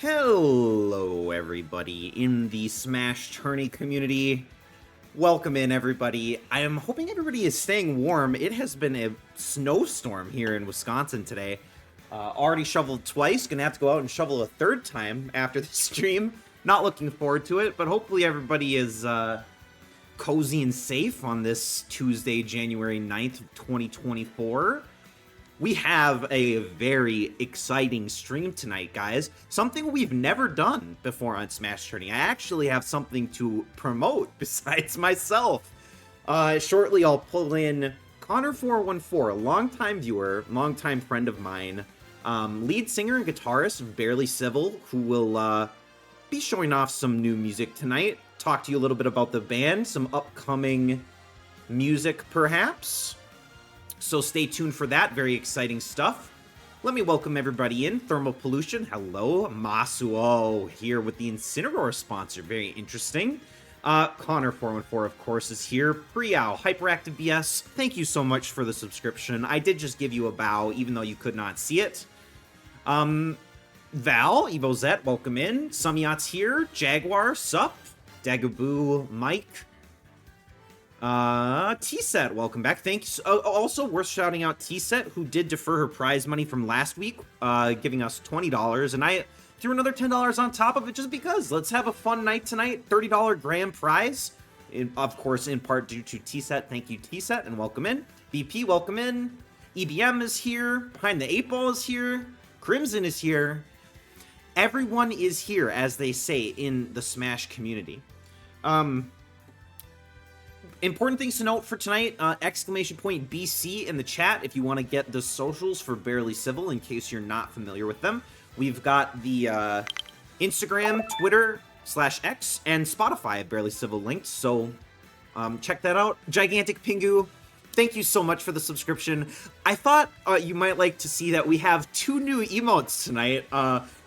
Hello, everybody in the SmashTourney community. Welcome in, everybody. I am hoping everybody is staying warm. It has been a snowstorm here in Wisconsin today. Already shoveled twice. Gonna have to go out and shovel a third time after the stream. Not looking forward to it, but hopefully everybody is cozy and safe on this Tuesday, January 9th, 2024. We have a very exciting stream tonight, guys. Something we've never done before on SmashTourney. I actually have something to promote besides myself. Shortly, I'll pull in Connor414, a longtime viewer, longtime friend of mine, lead singer and guitarist of Barely Civil, who will be showing off some new music tonight. Talk to you a little bit about the band, some upcoming music, perhaps. So stay tuned for that. Very exciting stuff. Let me welcome everybody in. Thermal Pollution. Hello. Masuo here with the Incineroar sponsor. Very interesting. Connor414, of course, is here. Priao, Hyperactive BS. Thank you so much for the subscription. I did just give you a bow, even though you could not see it. Val, Evozette, welcome in. Samyat's here. Jaguar, sup. Dagaboo, Mike. T-Set, welcome back. Thanks. Also, worth shouting out T-Set, who did defer her prize money from last week, giving us $20, and I threw another $10 on top of it just because. Let's have a fun night tonight. $30 grand prize, of course, in part due to T-Set. Thank you, T-Set, and welcome in. BP, welcome in. EBM is here. Behind the 8-Ball is here. Crimson is here. Everyone is here, as they say in the Smash community. Important things to note for tonight, exclamation point BC in the chat if you want to get the socials for Barely Civil in case you're not familiar with them. We've got the Instagram, Twitter /X, and Spotify Barely Civil linked, so check that out. Gigantic Pingu, thank you so much for the subscription. I thought you might like to see that we have two new emotes tonight.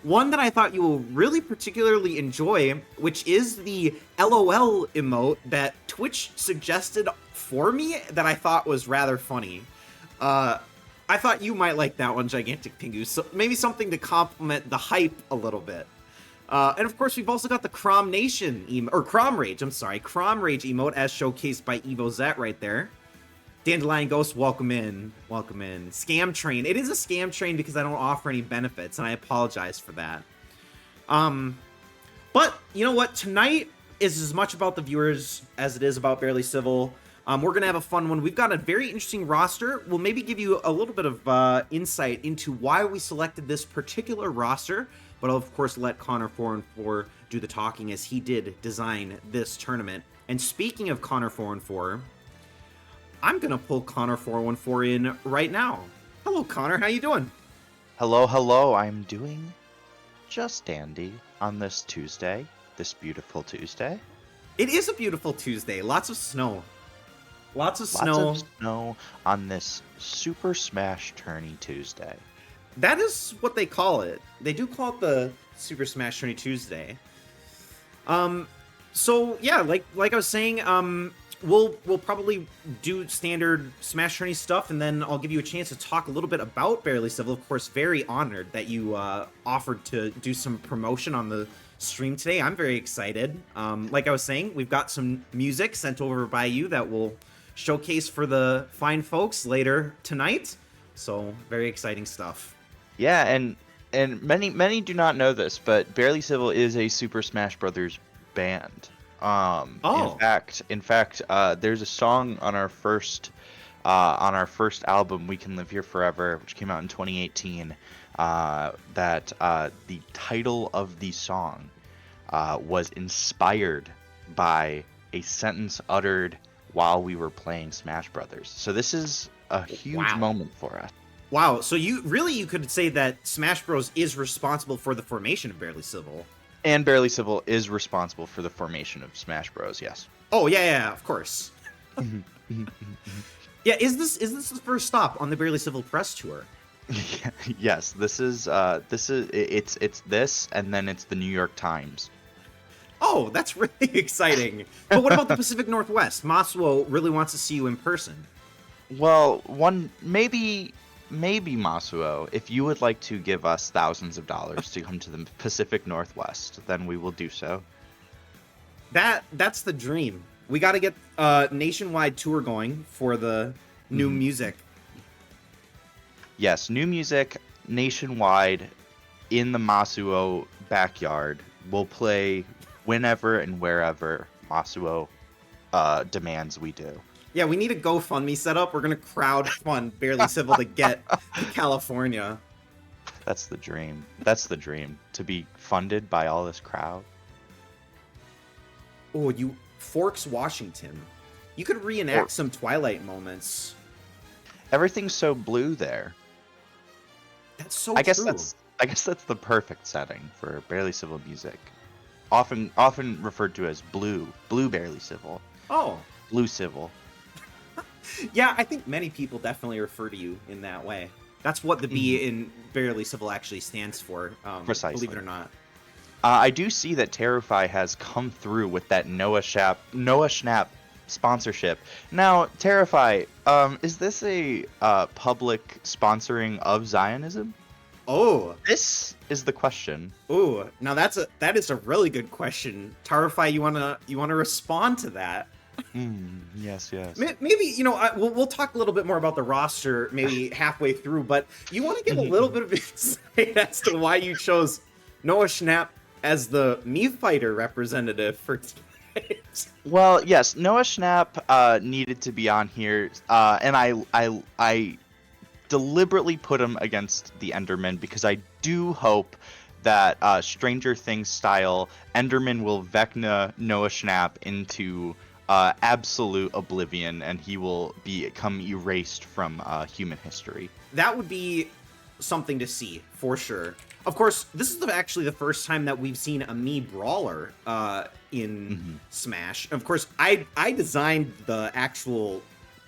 One that I thought you will really particularly enjoy, which is the LOL emote that Twitch suggested for me that I thought was rather funny. I thought you might like that one, Gigantic Pingu. So maybe something to complement the hype a little bit. And of course, we've also got the Crom Nation emote, or Crom Rage, I'm sorry, Crom Rage emote as showcased by Evozette right there. Dandelion Ghost, welcome in. Welcome in. Scam Train. It is a scam train because I don't offer any benefits, and I apologize for that. But, you know what? Tonight is as much about the viewers as it is about Barely Civil. We're going to have a fun one. We've got a very interesting roster. We'll maybe give you a little bit of insight into why we selected this particular roster, but I'll, of course, let Connor414 do the talking as he did design this tournament. And speaking of Connor414, I'm going to pull Connor414 in right now. Hello, Connor. How you doing? Hello, hello. I'm doing just dandy on this Tuesday, this beautiful Tuesday. It is a beautiful Tuesday. Lots of snow. Lots of snow on this Super SmashTourney Tuesday. That is what they call it. They do call it the Super SmashTourney Tuesday. So yeah, like I was saying, We'll probably do standard SmashTourney stuff, and then I'll give you a chance to talk a little bit about Barely Civil. Of course, very honored that you offered to do some promotion on the stream today. I'm very excited. Like I was saying, we've got some music sent over by you that we'll showcase for the fine folks later tonight. So, very exciting stuff. Yeah, and many do not know this, but Barely Civil is a Super Smash Brothers band. In fact, there's a song on our first album, We Can Live Here Forever, which came out in 2018, that the title of the song was inspired by a sentence uttered while we were playing Smash Brothers. So this is a huge moment for us. Wow, so you could say that Smash Bros is responsible for the formation of Barely Civil. And Barely Civil is responsible for the formation of Smash Bros. Yes. Oh yeah, of course. Yeah, is this the first stop on the Barely Civil press tour? Yes, it's this, and then it's the New York Times. Oh, that's really exciting. But what about the Pacific Northwest? Masuo really wants to see you in person. Well, maybe maybe Masuo, if you would like to give us thousands of dollars to come to the Pacific Northwest, then we will do so. That's the dream. We got to get a nationwide tour going for the new music. Yes, new music nationwide in the Masuo backyard. We'll play whenever and wherever Masuo demands we do. Yeah, we need a GoFundMe set up. We're gonna crowdfund Barely Civil to get to California. That's the dream. That's the dream. To be funded by all this crowd. Oh, Forks, Washington. You could reenact some Twilight moments. Everything's so blue there. That's so I guess true. I guess that's the perfect setting for Barely Civil music. Often referred to as blue Barely Civil. Oh. Blue Civil. Yeah, I think many people definitely refer to you in that way. That's what the B in Barely Civil actually stands for. Precisely. Believe it or not. I do see that Terrify has come through with that Noah Schnapp sponsorship. Now, Terrify, is this a public sponsoring of Zionism? Oh, This is the question. oh, now that is a really good question. Terrify, you wanna respond to that? Yes. Maybe we'll talk a little bit more about the roster maybe halfway through, but you want to give a little bit of insight as to why you chose Noah Schnapp as the Me Fighter representative for tonight. Well, yes, Noah Schnapp needed to be on here, and I deliberately put him against the Enderman because I do hope that Stranger Things style Enderman will Vecna Noah Schnapp into absolute oblivion, and he will become erased from human history. That would be something to see for sure. Of course, this is actually the first time that we've seen a me brawler in Smash. Of course, I designed the actual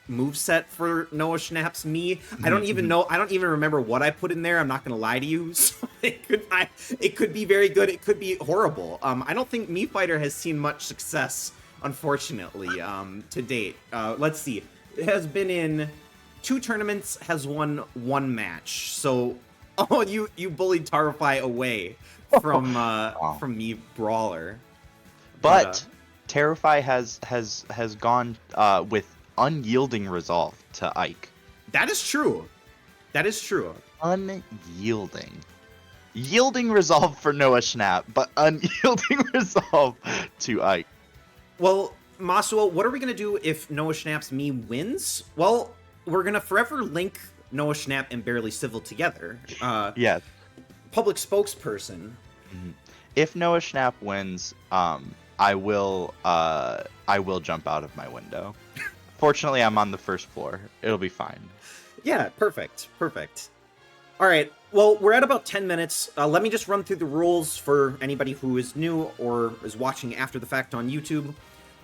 moveset for Noah Schnapp's me. I don't even know. I don't even remember what I put in there. I'm not going to lie to you. So it could be very good. It could be horrible. I don't think Me Fighter has seen much success, unfortunately, to date. Let's see. It has been in 2 tournaments, has won 1 match. So, you bullied Terrify away from from Me Brawler. But Terrify has gone with unyielding resolve to Ike. That is true. That is true. Unyielding. Yielding resolve for Noah Schnapp, but unyielding resolve to Ike. Well, Masuo, what are we going to do if Noah Schnapp's me wins? Well, we're going to forever link Noah Schnapp and Barely Civil together. Yes. Public spokesperson. If Noah Schnapp wins, I will jump out of my window. Fortunately, I'm on the first floor. It'll be fine. Yeah, perfect. All right, well, we're at about 10 minutes. Let me just run through the rules for anybody who is new or is watching after the fact on YouTube.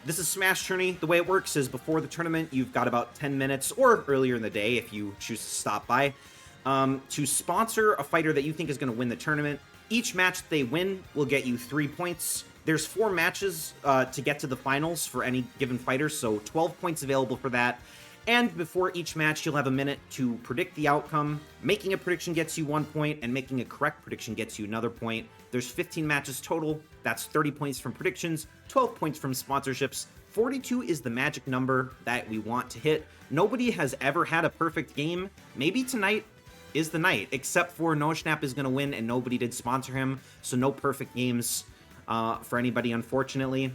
This is SmashTourney. The way it works is before the tournament, you've got about 10 minutes, or earlier in the day if you choose to stop by, to sponsor a fighter that you think is going to win the tournament. Each match they win will get you 3 points. There's 4 matches to get to the finals for any given fighter, so 12 points available for that. And before each match, you'll have a minute to predict the outcome. Making a prediction gets you 1 point, and making a correct prediction gets you another point. There's 15 matches total. That's 30 points from predictions, 12 points from sponsorships. 42 is the magic number that we want to hit. Nobody has ever had a perfect game. Maybe tonight is the night, except for Noah Schnapp is going to win, and nobody did sponsor him, so no perfect games for anybody, unfortunately.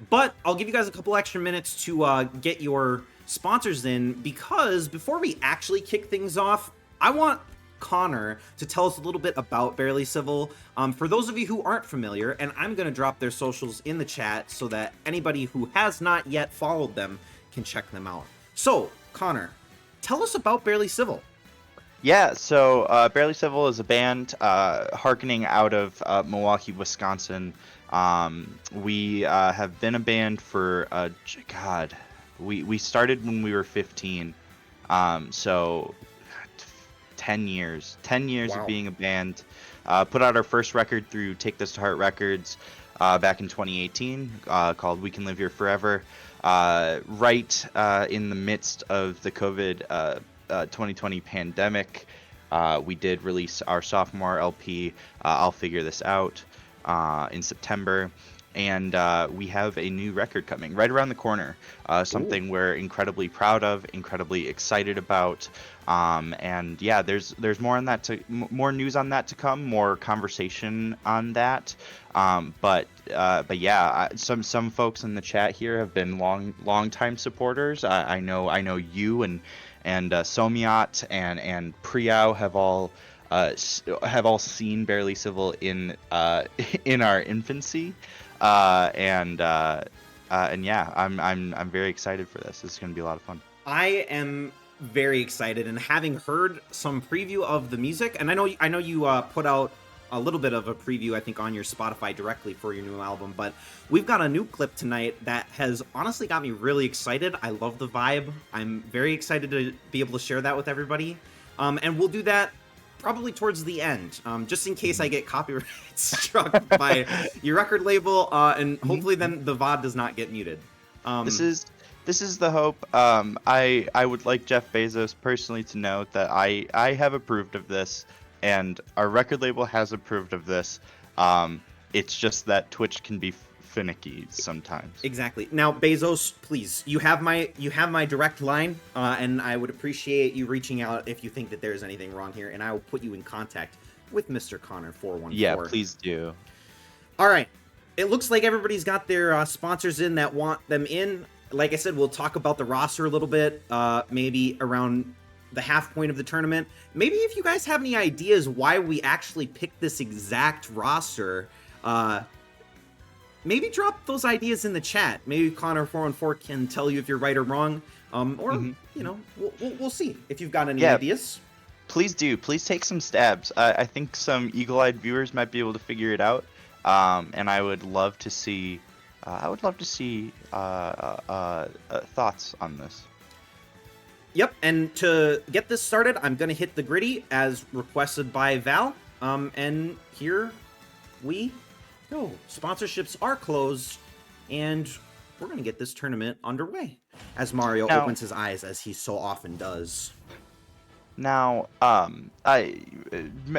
But I'll give you guys a couple extra minutes to get your sponsors in, because before we actually kick things off, I want Connor to tell us a little bit about Barely Civil. For those of you who aren't familiar, and I'm going to drop their socials in the chat so that anybody who has not yet followed them can check them out. So, Connor, tell us about Barely Civil. Yeah, so Barely Civil is a band hearkening out of Milwaukee, Wisconsin. We have been a band for, we started when we were 15. So 10 years. 10 years Wow. of being a band. Put out our first record through Take This to Heart Records back in 2018 called We Can Live Here Forever. Right in the midst of the COVID 2020 pandemic, we did release our sophomore LP, I'll Figure This Out, in September. And we have a new record coming right around the corner. Something we're incredibly proud of, incredibly excited about. And yeah, there's more on that more news on that to come, more conversation on that. But yeah, some folks in the chat here have been long time supporters. I know you and Somiat and Priyao have all seen Barely Civil in in our infancy. And yeah, I'm very excited for this. This is going to be a lot of fun. I am very excited, and having heard some preview of the music, and I know you put out a little bit of a preview, I think, on your Spotify directly for your new album, but we've got a new clip tonight that has honestly got me really excited. I love the vibe. I'm very excited to be able to share that with everybody. And we'll do that probably towards the end, just in case I get copyright struck by your record label, and hopefully then the VOD does not get muted. This is the hope. I would like Jeff Bezos personally to know that I have approved of this, and our record label has approved of this. It's just that Twitch can be finicky sometimes. Exactly. Now, Bezos, please, you have my direct line, and I would appreciate you reaching out if you think that there's anything wrong here, and I will put you in contact with Mr. Connor 414. Yeah, please do. All right. It looks like everybody's got their sponsors in that want them in. Like I said, we'll talk about the roster a little bit, maybe around the half point of the tournament. Maybe if you guys have any ideas why we actually picked this exact roster, maybe drop those ideas in the chat. Maybe Connor414 can tell you if you're right or wrong, or you know, we'll see if you've got any ideas. Please do. Please take some stabs. I think some eagle-eyed viewers might be able to figure it out, and I would love to see. Thoughts on this. Yep, and to get this started, I'm going to hit the gritty as requested by Val. And here we go. Sponsorships are closed, and we're going to get this tournament underway as Mario opens his eyes, as he so often does. Now,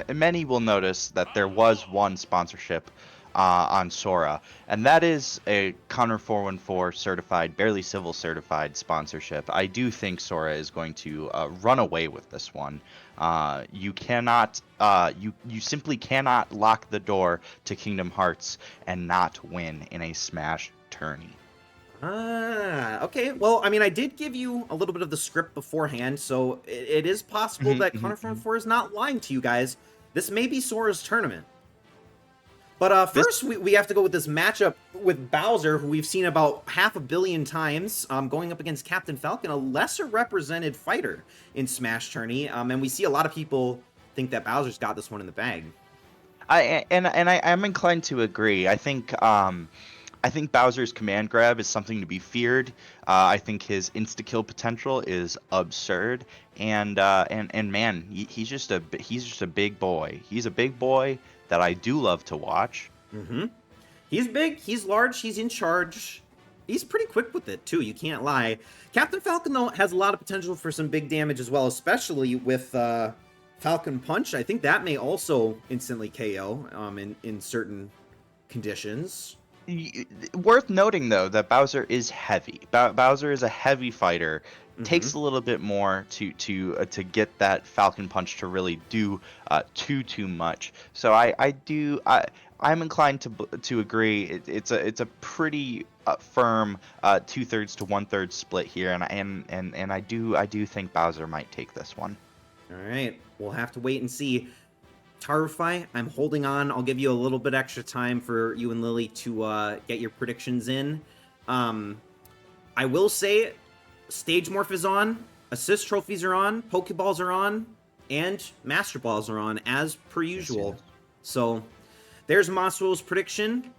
many will notice that there was one sponsorship on Sora, and that is a Connor414 certified, Barely Civil certified sponsorship. I do think Sora is going to run away with this one. You cannot, you simply cannot lock the door to Kingdom Hearts and not win in a Smash tourney. Okay. Well, I mean, I did give you a little bit of the script beforehand, so it is possible that Connor414 is not lying to you guys. This may be Sora's tournament. But first, we have to go with this matchup with Bowser, who we've seen about 500 million times, going up against Captain Falcon, a lesser represented fighter in SmashTourney. And we see a lot of people think that Bowser's got this one in the bag. I'm inclined to agree. I think Bowser's command grab is something to be feared. I think his insta-kill potential is absurd, and man, he's just a big boy. He's a big boy that I do love to watch. He's big, he's large, he's in charge. He's pretty quick with it, too, you can't lie. Captain Falcon, though, has a lot of potential for some big damage as well, especially with Falcon Punch. I think that may also instantly KO in certain conditions. Worth noting, though, that Bowser is heavy. Bowser is a heavy fighter. Takes a little bit more to get that Falcon Punch to really do too much. So I'm inclined to agree. It's a pretty firm 2/3 to 1/3 split here, and I do think Bowser might take this one. All right, we'll have to wait and see. Tarify, I'm holding on. I'll give you a little bit extra time for you and Lily to get your predictions in. I will say, Stage Morph is on, Assist Trophies are on, Pokeballs are on, and Master Balls are on, as per usual. Yes. So, there's Maslo's prediction.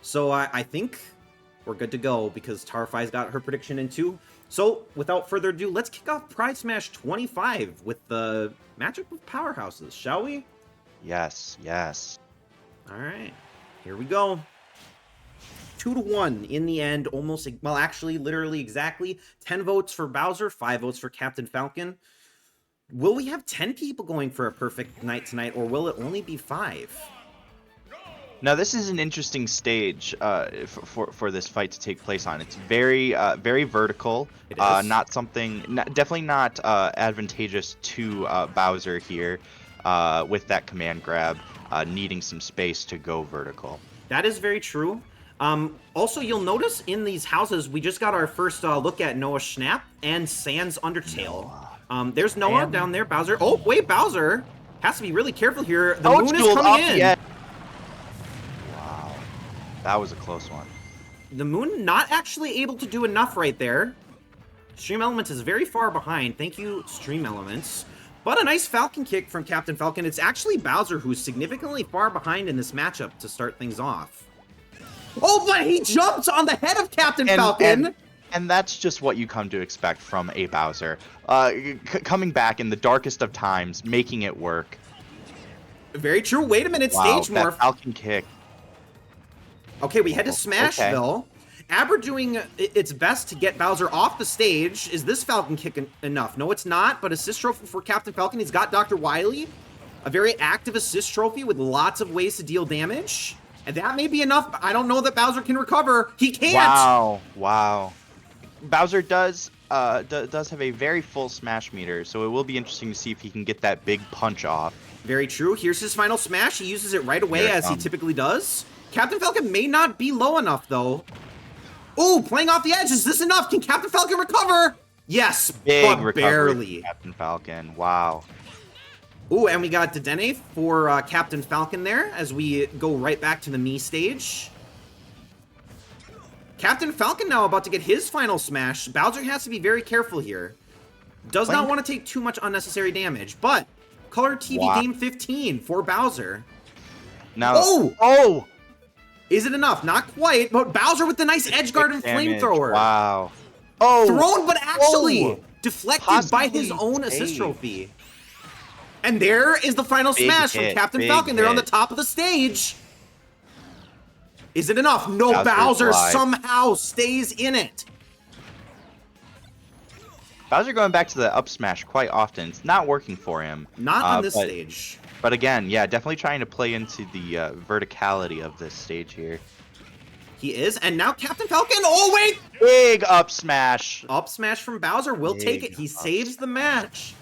So, I think we're good to go, because Tarify's got her prediction in too. So, without further ado, let's kick off Pride Smash 25 with the matchup of powerhouses, shall we? Yes. All right, here we go. 2-1 in the end, almost, well, actually, literally exactly 10 votes for Bowser, 5 votes for Captain Falcon. Will we have 10 people going for a perfect night tonight, or will it only be 5? Now this is an interesting stage for this fight to take place on. It's very very vertical. It is. Not something, definitely not advantageous to Bowser here with that command grab, needing some space to go vertical. That is very true. Also, you'll notice in these houses, we just got our first look at Noah Schnapp and Sans Undertale. There's Noah down there, Bowser. Oh, wait, Bowser has to be really careful here. The moon is coming in. Yeah. Wow, that was a close one. The moon not actually able to do enough right there. Stream Elements is very far behind. Thank you, Stream Elements. But a nice Falcon kick from Captain Falcon. It's actually Bowser who's significantly far behind in this matchup to start things off. Oh, but he jumps on the head of Captain Falcon! And that's just what you come to expect from a Bowser. Coming back in the darkest of times, making it work. Very true. Wait a minute, Wow, stage morph. That Falcon kick. Okay, we head to Smashville. Okay. Aber doing its best to get Bowser off the stage. Is this Falcon kick enough? No, it's not, but assist trophy for Captain Falcon. He's got Dr. Wily, a very active assist trophy with lots of ways to deal damage. And that may be enough, but I don't know that Bowser can recover. He can't! Wow. Bowser does have a very full smash meter, so it will be interesting to see if he can get that big punch off. Very true. Here's his final smash. He uses it right away, as he typically does. Captain Falcon may not be low enough, though. Ooh, playing off the edge. Is this enough? Can Captain Falcon recover? Yes, big but barely. Captain Falcon. Wow. Ooh, and we got Dedenne for Captain Falcon there as we go right back to the me stage. Captain Falcon now about to get his final smash. Bowser has to be very careful here. Does not want to take too much unnecessary damage, but Color TV Game 15 for Bowser. Now, oh! Is it enough? Not quite, but Bowser with the nice edge guard and flamethrower. Wow. Oh! Thrown, but actually deflected by his own assist trophy. And there is the final smash from Captain Falcon. They're on the top of the stage. Is it enough? No, Bowser somehow stays in it. Bowser going back to the up smash quite often. It's not working for him. Not on this stage. But again, yeah, definitely trying to play into the verticality of this stage here. He is, and now Captain Falcon. Oh, wait! Big up smash. Up smash from Bowser will take it. He saves the match.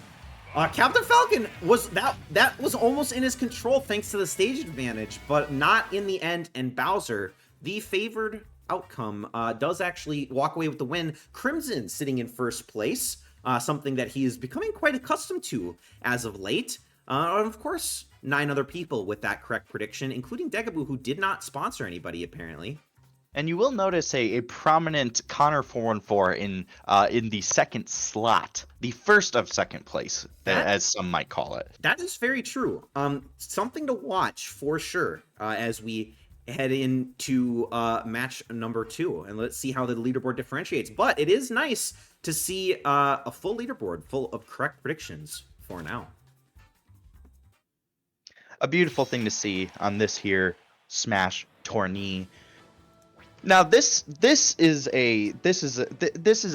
Captain Falcon was that was almost in his control thanks to the stage advantage, but not in the end. And Bowser, the favored outcome, does actually walk away with the win. Crimson sitting in first place, something that he is becoming quite accustomed to as of late. And of course, 9 other people with that correct prediction, including Degaboo, who did not sponsor anybody apparently. And you will notice a prominent Connor 414 in the second slot, the first of second place, as some might call it. That is very true. Something to watch for sure as we head into match number 2, and let's see how the leaderboard differentiates. But it is nice to see a full leaderboard full of correct predictions for now. A beautiful thing to see on this here SmashTourney. Now this is a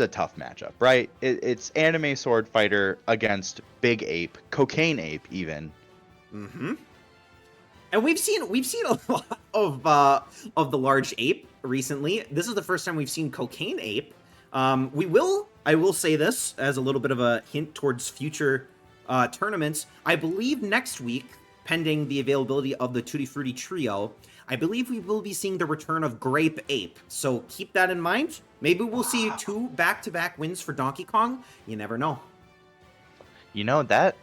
tough matchup, right? It's anime sword fighter against big ape, cocaine ape even. Mm-hmm. And we've seen a lot of the large ape recently. This is the first time we've seen cocaine ape. I will say this as a little bit of a hint towards future tournaments. I believe next week, pending the availability of the Tutti Frutti trio, I believe we will be seeing the return of Grape Ape. So keep that in mind. Maybe we'll see 2 back-to-back wins for Donkey Kong. You never know. You know, that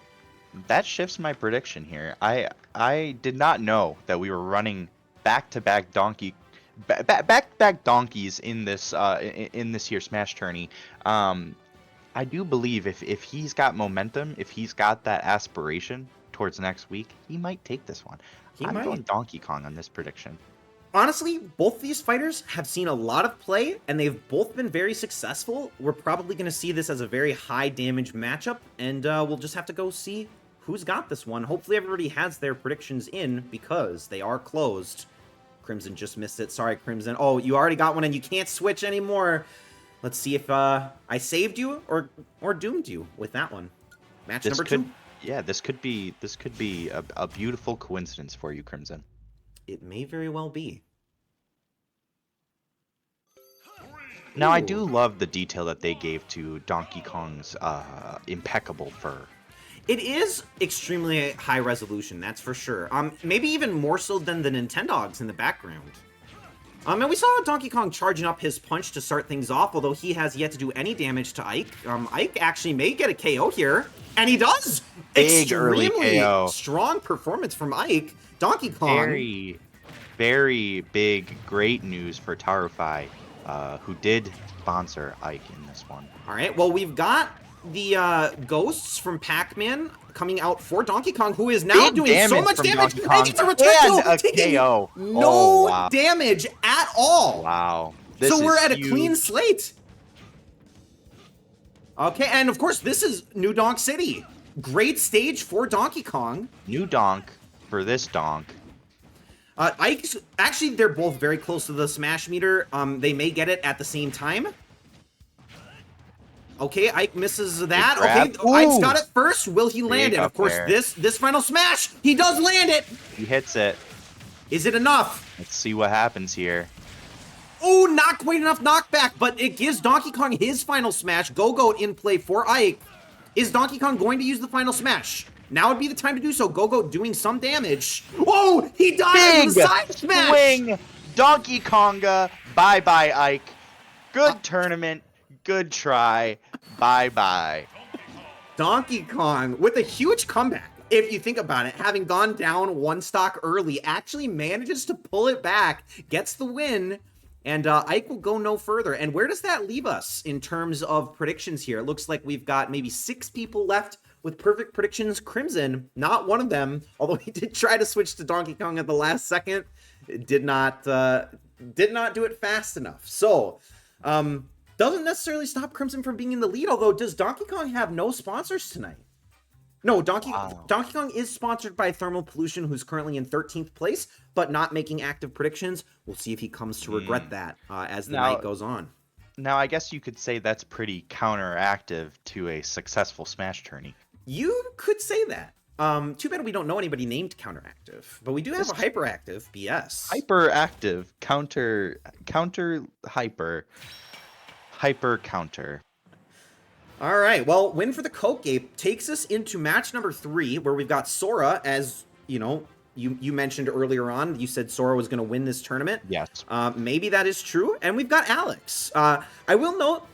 shifts my prediction here. I did not know that we were running back-to-back back-to-back donkeys in this here SmashTourney. I do believe if he's got momentum, if he's got that aspiration towards next week, he might take this one. I'm going Donkey Kong on this prediction. Honestly, both these fighters have seen a lot of play, and they've both been very successful. We're probably going to see this as a very high damage matchup, and we'll just have to go see who's got this one. Hopefully everybody has their predictions in, because they are closed. Crimson just missed it. Sorry, Crimson. Oh, you already got one, and you can't switch anymore. Let's see if I saved you or doomed you with that one. Match number 2. Yeah, this could be a beautiful coincidence for you, Crimson. It may very well be. Now, I do love the detail that they gave to Donkey Kong's impeccable fur. It is extremely high resolution, that's for sure. Maybe even more so than the Nintendogs in the background. And we saw Donkey Kong charging up his punch to start things off, although he has yet to do any damage to Ike. Ike actually may get a KO here, and he does! Big early KO. Strong performance from Ike. Donkey Kong. Very, very big, great news for Tarufai, who did sponsor Ike in this one. All right, well, we've got the ghosts from Pac-Man coming out for Donkey Kong, who is now doing so much damage. And it's a return and a KO. No damage at all. Wow. So we're at a clean slate. Okay, and of course, this is New Donk City. Great stage for Donkey Kong. New Donk for this Donk. Ike's, actually, they're both very close to the Smash meter. They may get it at the same time. Okay, Ike misses that. Okay, Ike's got it first. Will he land it? Of course, this final smash, he does land it. He hits it. Is it enough? Let's see what happens here. Oh, not quite enough knockback, but it gives Donkey Kong his final smash. Go-Go in play for Ike. Is Donkey Kong going to use the final smash? Now would be the time to do so. Go-Go doing some damage. Whoa, he died in the side smash. Swing, Donkey Konga. Bye-bye, Ike. Good tournament. Good try. Bye-bye. Donkey Kong with a huge comeback. If you think about it, having gone down one stock early, actually manages to pull it back, gets the win, and Ike will go no further. And where does that leave us in terms of predictions here? It looks like we've got maybe 6 people left with perfect predictions. Crimson, not one of them, although he did try to switch to Donkey Kong at the last second. It did not do it fast enough. So, doesn't necessarily stop Crimson from being in the lead, although does Donkey Kong have no sponsors tonight? No, Donkey Kong is sponsored by Thermal Pollution, who's currently in 13th place, but not making active predictions. We'll see if he comes to regret that as the night goes on. Now, I guess you could say that's pretty counteractive to a successful SmashTourney. You could say that. Too bad we don't know anybody named Counteractive, but we do have a Hyperactive, BS. Hyperactive, counter, hyper counter. All right, well, win for the Coke Ape takes us into match number 3, where we've got Sora, as you know, you mentioned earlier on. You said Sora was going to win this tournament. Yes. Maybe that is true. And we've got Alex. I will note,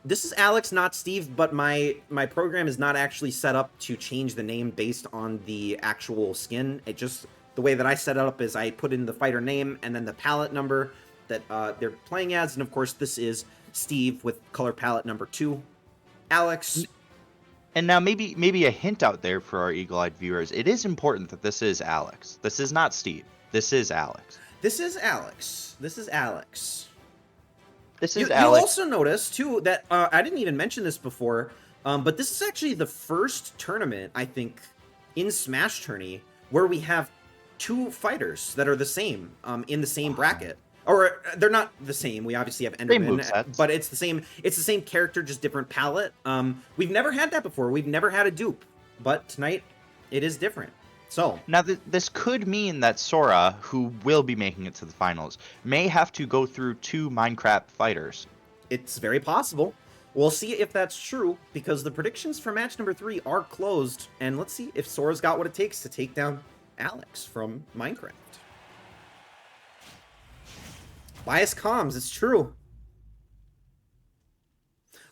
this is Alex, not Steve, but my program is not actually set up to change the name based on the actual skin. It just, the way that I set it up is I put in the fighter name and then the palette number that they're playing as. And of course, this is Steve with color palette number 2. Alex. And now maybe a hint out there for our eagle-eyed viewers. It is important that this is Alex. This is not Steve. This is Alex. This is Alex. This is Alex. This is Alex. You'll also notice, too, that I didn't even mention this before, but this is actually the first tournament, I think, in SmashTourney where we have 2 fighters that are the same in the same bracket. Or they're not the same. We obviously have Enderman, but it's the same. It's the same character, just different palette. We've never had that before. We've never had a dupe, but tonight it is different. So now this could mean that Sora, who will be making it to the finals, may have to go through 2 Minecraft fighters. It's very possible. We'll see if that's true, because the predictions for match number 3 are closed, and let's see if Sora's got what it takes to take down Alex from Minecraft. Bias comms, it's true.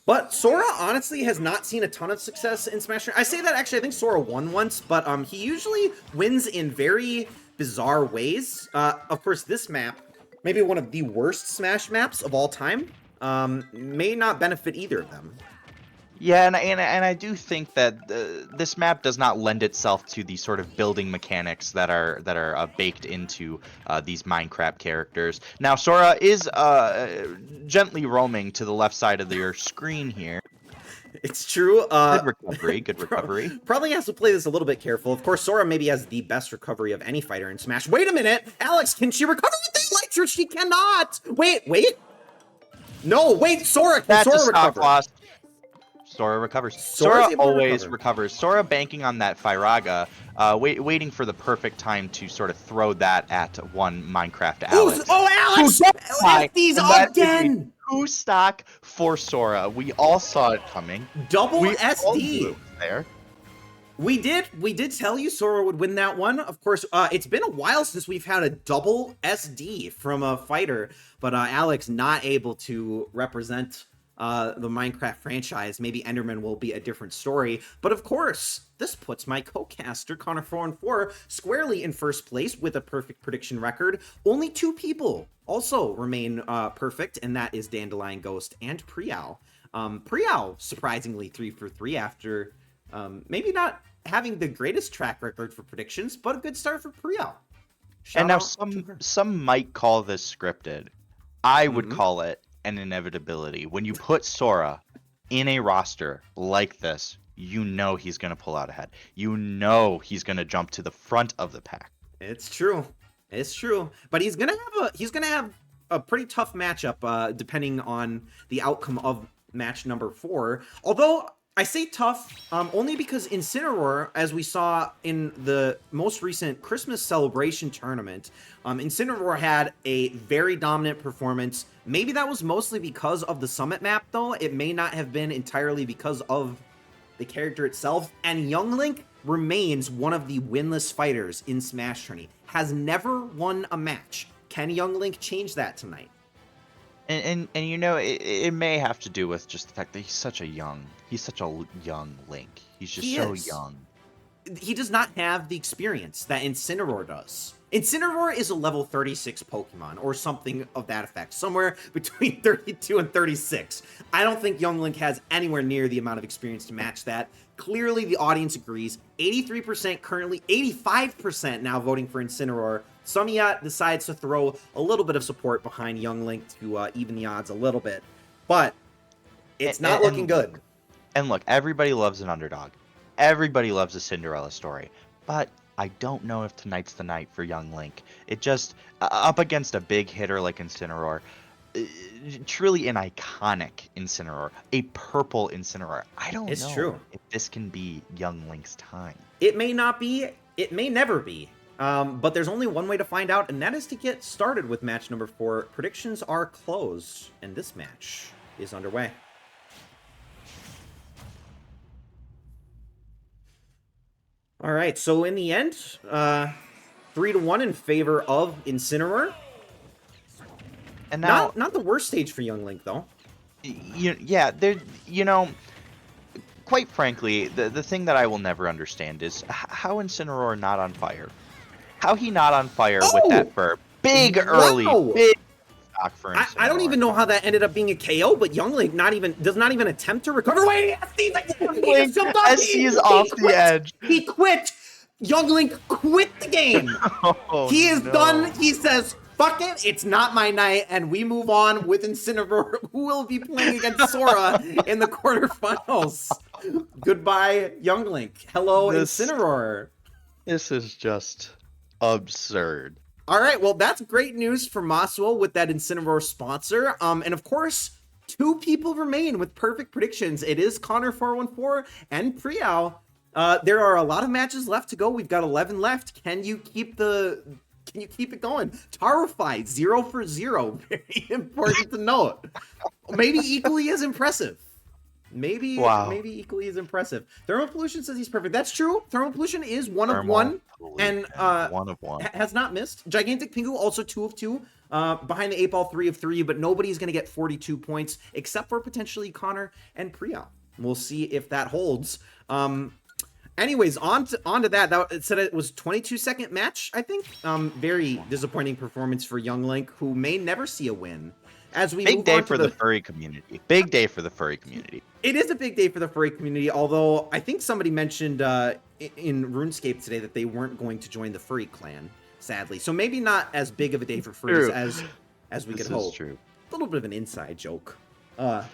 But Sora, honestly, has not seen a ton of success in Smash. I say that, actually, I think Sora won once, but he usually wins in very bizarre ways. Of course, this map, maybe one of the worst Smash maps of all time, may not benefit either of them. Yeah, and I do think that this map does not lend itself to the sort of building mechanics that are baked into these Minecraft characters. Now, Sora is gently roaming to the left side of your screen here. It's true. Good recovery, good recovery. Probably has to play this a little bit careful. Of course, Sora maybe has the best recovery of any fighter in Smash. Wait a minute! Alex, can she recover with the Elytra? She cannot! Wait! No, wait, Sora! Can Sora recover? Loss. Sora recovers. Sora's Sora able to always recover. recovers. Sora banking on that Firaga, waiting for the perfect time to sort of throw that at one Minecraft Alex. Alex! SD's And that is a again! 2-stock for Sora. We all saw it coming. Double We all knew SD. it was there. We did tell you Sora would win that one. Of course, it's been a while since we've had a double SD from a fighter, but Alex not able to represent the Minecraft franchise. Maybe Enderman will be a different story. But of course, this puts my co-caster, Connor 414, squarely in first place with a perfect prediction record. Only 2 people also remain perfect, and that is Dandelion Ghost and Priyal. Priyal, surprisingly, 3 for 3 after maybe not having the greatest track record for predictions, but a good start for Priyal. And now some might call this scripted. I would call it an inevitability. When you put Sora in a roster like this, you know he's going to pull out ahead. You know he's going to jump to the front of the pack. It's true. It's true. But he's going to have a pretty tough matchup depending on the outcome of match number 4. Although I say tough only because Incineroar, as we saw in the most recent Christmas celebration tournament, Incineroar had a very dominant performance. Maybe that was mostly because of the summit map, though. It may not have been entirely because of the character itself. And Young Link remains one of the winless fighters in SmashTourney. Has never won a match. Can Young Link change that tonight? And you know, it may have to do with just the fact that he's such a young Link. He's just so young. He does not have the experience that Incineroar does. Incineroar is a level 36 Pokemon, or something of that effect, somewhere between 32 and 36. I don't think Young Link has anywhere near the amount of experience to match that. Clearly, the audience agrees. 83% currently, 85% now voting for Incineroar. Samia decides to throw a little bit of support behind Young Link to even the odds a little bit. But it's not looking good. And look, everybody loves an underdog. Everybody loves a Cinderella story. But I don't know if tonight's the night for Young Link. It just, up against a big hitter like Incineroar, truly an iconic Incineroar, a purple Incineroar. I don't know if this can be Young Link's time. It may not be. It may never be. But there's only one way to find out, and that is to get started with match number 4. Predictions are closed, and this match is underway. All right, so in the end, 3-1 in favor of Incineroar. And now, not the worst stage for Young Link, though. Quite frankly, the thing that I will never understand is how Incineroar not on fire. How he not on fire with that burp. Big early stock for Incineroar. I don't even know how that ended up being a KO, but Young Link does not even attempt to recover. Wait, SC is off the edge. He quit. Young Link quit the game. He is done. He says, fuck it, it's not my night, and we move on with Incineroar, who will be playing against Sora in the quarterfinals. Goodbye, Young Link. Hello, Incineroar. This is just absurd. All right, well, that's great news for Maswell with that Incineroar sponsor. And of course, 2 people remain with perfect predictions. It is Connor 414 and Priyal. There are a lot of matches left to go. We've got 11 left. Can you keep it going? Tarify 0 for 0. Very important to note. Maybe equally as impressive. Maybe equally as impressive. Thermal Pollution says he's perfect. That's true. Thermal Pollution is 1 of 1 and 1 of 1 has not missed. Gigantic Pingu also 2 of 2. Behind the 8 ball 3 of 3, but nobody's going to get 42 points except for potentially Connor and Priya. We'll see if that holds. Anyways, on to that. It said it was 22-second match, I think. Very disappointing performance for Young Link, who may never see a win. As we big day for the furry community. Big day for the furry community. It is a big day for the furry community, although I think somebody mentioned in RuneScape today that they weren't going to join the furry clan, sadly. So maybe not as big of a day for furries as we could hope. True. A little bit of an inside joke.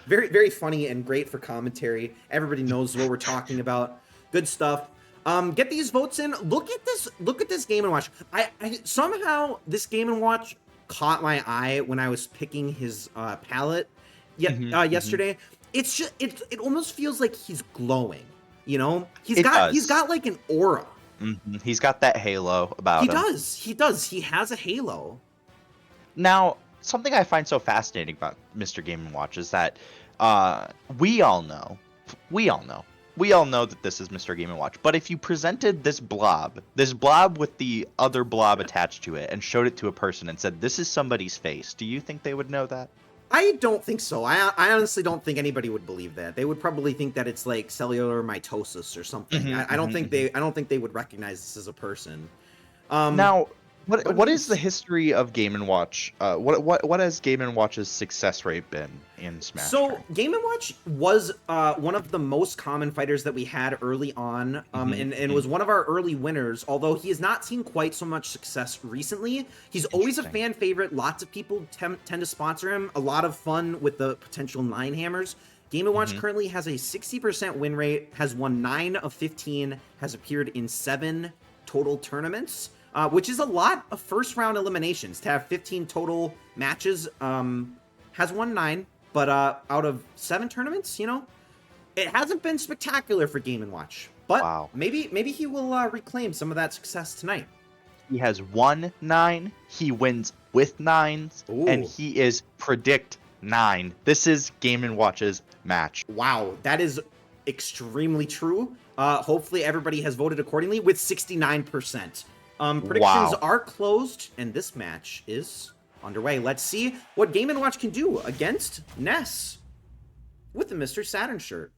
Very, very funny and great for commentary. Everybody knows what we're talking about. Good stuff. Get these votes in. Look at this Game & Watch. I somehow this Game & Watch caught my eye when I was picking his palette yesterday. it's just it almost feels like he's glowing. You know, It does. he's got like an aura. He's got that halo about him. He does. He has a halo. Now, something I find so fascinating about Mr. Game & Watch is that we all know that this is Mr. Game & Watch. But if you presented this blob with the other blob attached to it, and showed it to a person and said, "This is somebody's face," do you think they would know that? I don't think so. I honestly don't think anybody would believe that. They would probably think that it's like cellular mitosis or something. I don't think they would recognize this as a person. Now, what is the history of Game & Watch? What has Game & Watch's success rate been in Smash? So Game & Watch was one of the most common fighters that we had early on, and was one of our early winners. Although he has not seen quite so much success recently, he's always a fan favorite. Lots of people tend to sponsor him. A lot of fun with the potential 9 hammers. Game & Watch currently has a 60% win rate, has won 9 of 15, has appeared in 7 total tournaments. Which is a lot of first-round eliminations. To have 15 total matches, has won 9, but out of 7 tournaments, you know, it hasn't been spectacular for Game & Watch. But maybe he will reclaim some of that success tonight. He has won 9, he wins with 9s, and he is predict 9. This is Game & Watch's match. Wow, that is extremely true. Hopefully everybody has voted accordingly with 69%. Predictions are closed, and this match is underway. Let's see what Game & Watch can do against Ness with the Mr. Saturn shirt.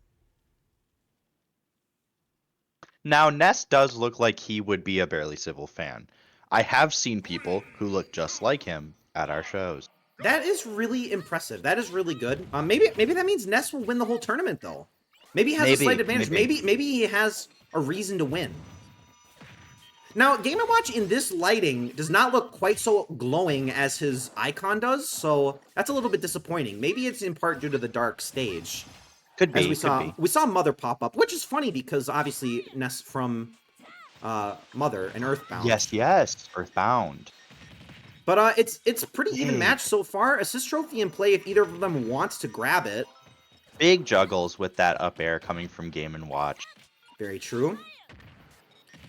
Now, Ness does look like he would be a Barely Civil fan. I have seen people who look just like him at our shows. That is really impressive. That is really good. Maybe that means Ness will win the whole tournament, though. Maybe he has a slight advantage. Maybe he has a reason to win. Now, Game & Watch in this lighting does not look quite so glowing as his icon does, so that's a little bit disappointing. Maybe it's in part due to the dark stage. Could be. As we saw Mother pop up, which is funny because obviously Ness from Mother and Earthbound. Yes, Earthbound. But it's pretty even match so far. Assist trophy in play if either of them wants to grab it. Big juggles with that up air coming from Game & Watch. Very true.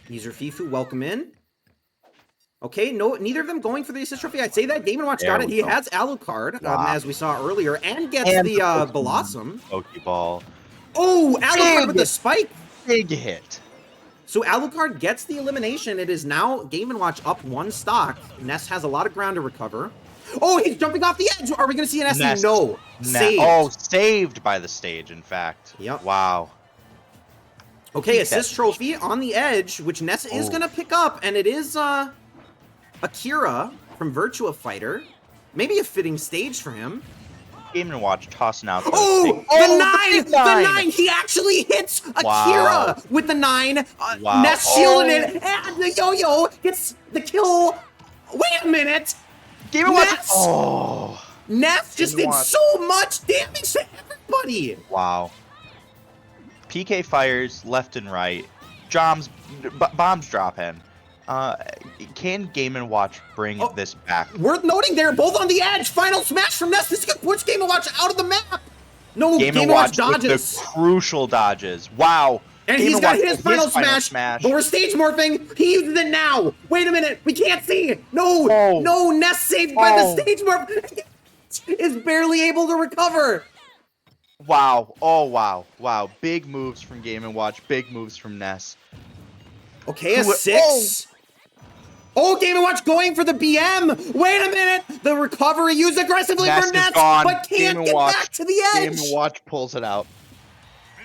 User Fifu, welcome in. Okay, no, neither of them going for the assist trophy. I'd say that Game & Watch got it. He has Alucard, as we saw earlier, and gets the Blossom. Pokeball. Oh, Alucard with the spike. Big hit. So Alucard gets the elimination. It is now Game & Watch up 1 stock. Ness has a lot of ground to recover. Oh, he's jumping off the edge. Are we going to see an SE? No. Saved. Oh, saved by the stage, in fact. Yep. Wow. Okay, assist trophy on the edge, which Ness is going to pick up, and it is Akira from Virtua Fighter. Maybe a fitting stage for him. Game & Watch tossing out. The 9! He actually hits Akira with the 9. Ness shielding it, and the yo-yo gets the kill. Wait a minute. Game & Watch. Ness just did so much damage to everybody. Wow. PK fires left and right. Bombs drop in. Can Game & Watch bring this back? Worth noting, they're both on the edge. Final smash from Ness. This could push Game & Watch out of the map. No, Game & Watch dodges. With the crucial dodges. Wow. And he's got his final smash. But we're stage morphing. He uses it now. Wait a minute. We can't see. No. No, Ness saved by the stage morph. Is barely able to recover. Wow. Oh, wow. Big moves from Game & Watch. Big moves from Ness. Okay, a 6. Oh, Game & Watch going for the BM. Wait a minute. The recovery used aggressively for Ness, but can't get back to the edge. Game & Watch pulls it out.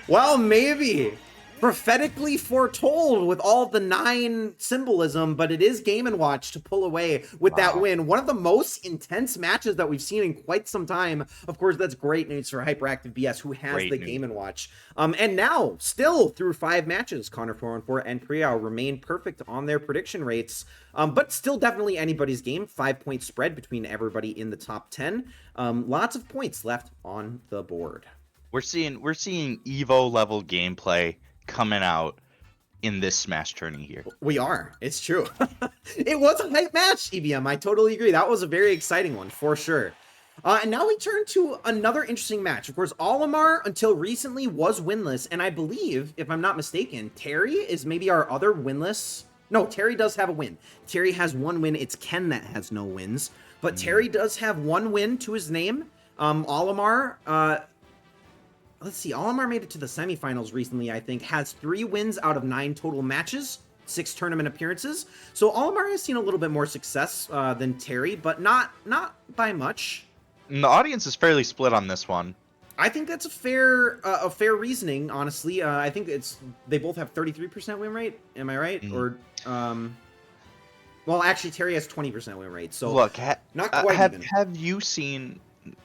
Well, maybe. Prophetically foretold with all the 9 symbolism, but it is Game & Watch to pull away with that win. One of the most intense matches that we've seen in quite some time. Of course, that's great news for Hyperactive BS, who has the Game & Watch. And now, still through 5 matches, Connor 414 and Priyao remain perfect on their prediction rates, but still definitely anybody's game. 5-point spread between everybody in the top 10. Lots of points left on the board. We're seeing Evo level gameplay coming out in this SmashTourney here. We are. It's true. It was a hype match, EBM. I totally agree. That was a very exciting one for sure. And now we turn to another interesting match. Of course, Olimar, until recently, was winless. And I believe, if I'm not mistaken, Terry is maybe our other winless. No, Terry does have a win. Terry has one win. It's Ken that has no wins. But Terry does have one win to his name. Olimar, let's see. Olimar made it to the semifinals recently, I think. Has 3 wins out of 9 total matches. 6 tournament appearances. So Olimar has seen a little bit more success than Terry, but not by much. The audience is fairly split on this one. I think that's a fair reasoning, honestly. I think they both have 33% win rate. Am I right? Or well, actually, Terry has 20% win rate. So look, not quite even. Have you seen?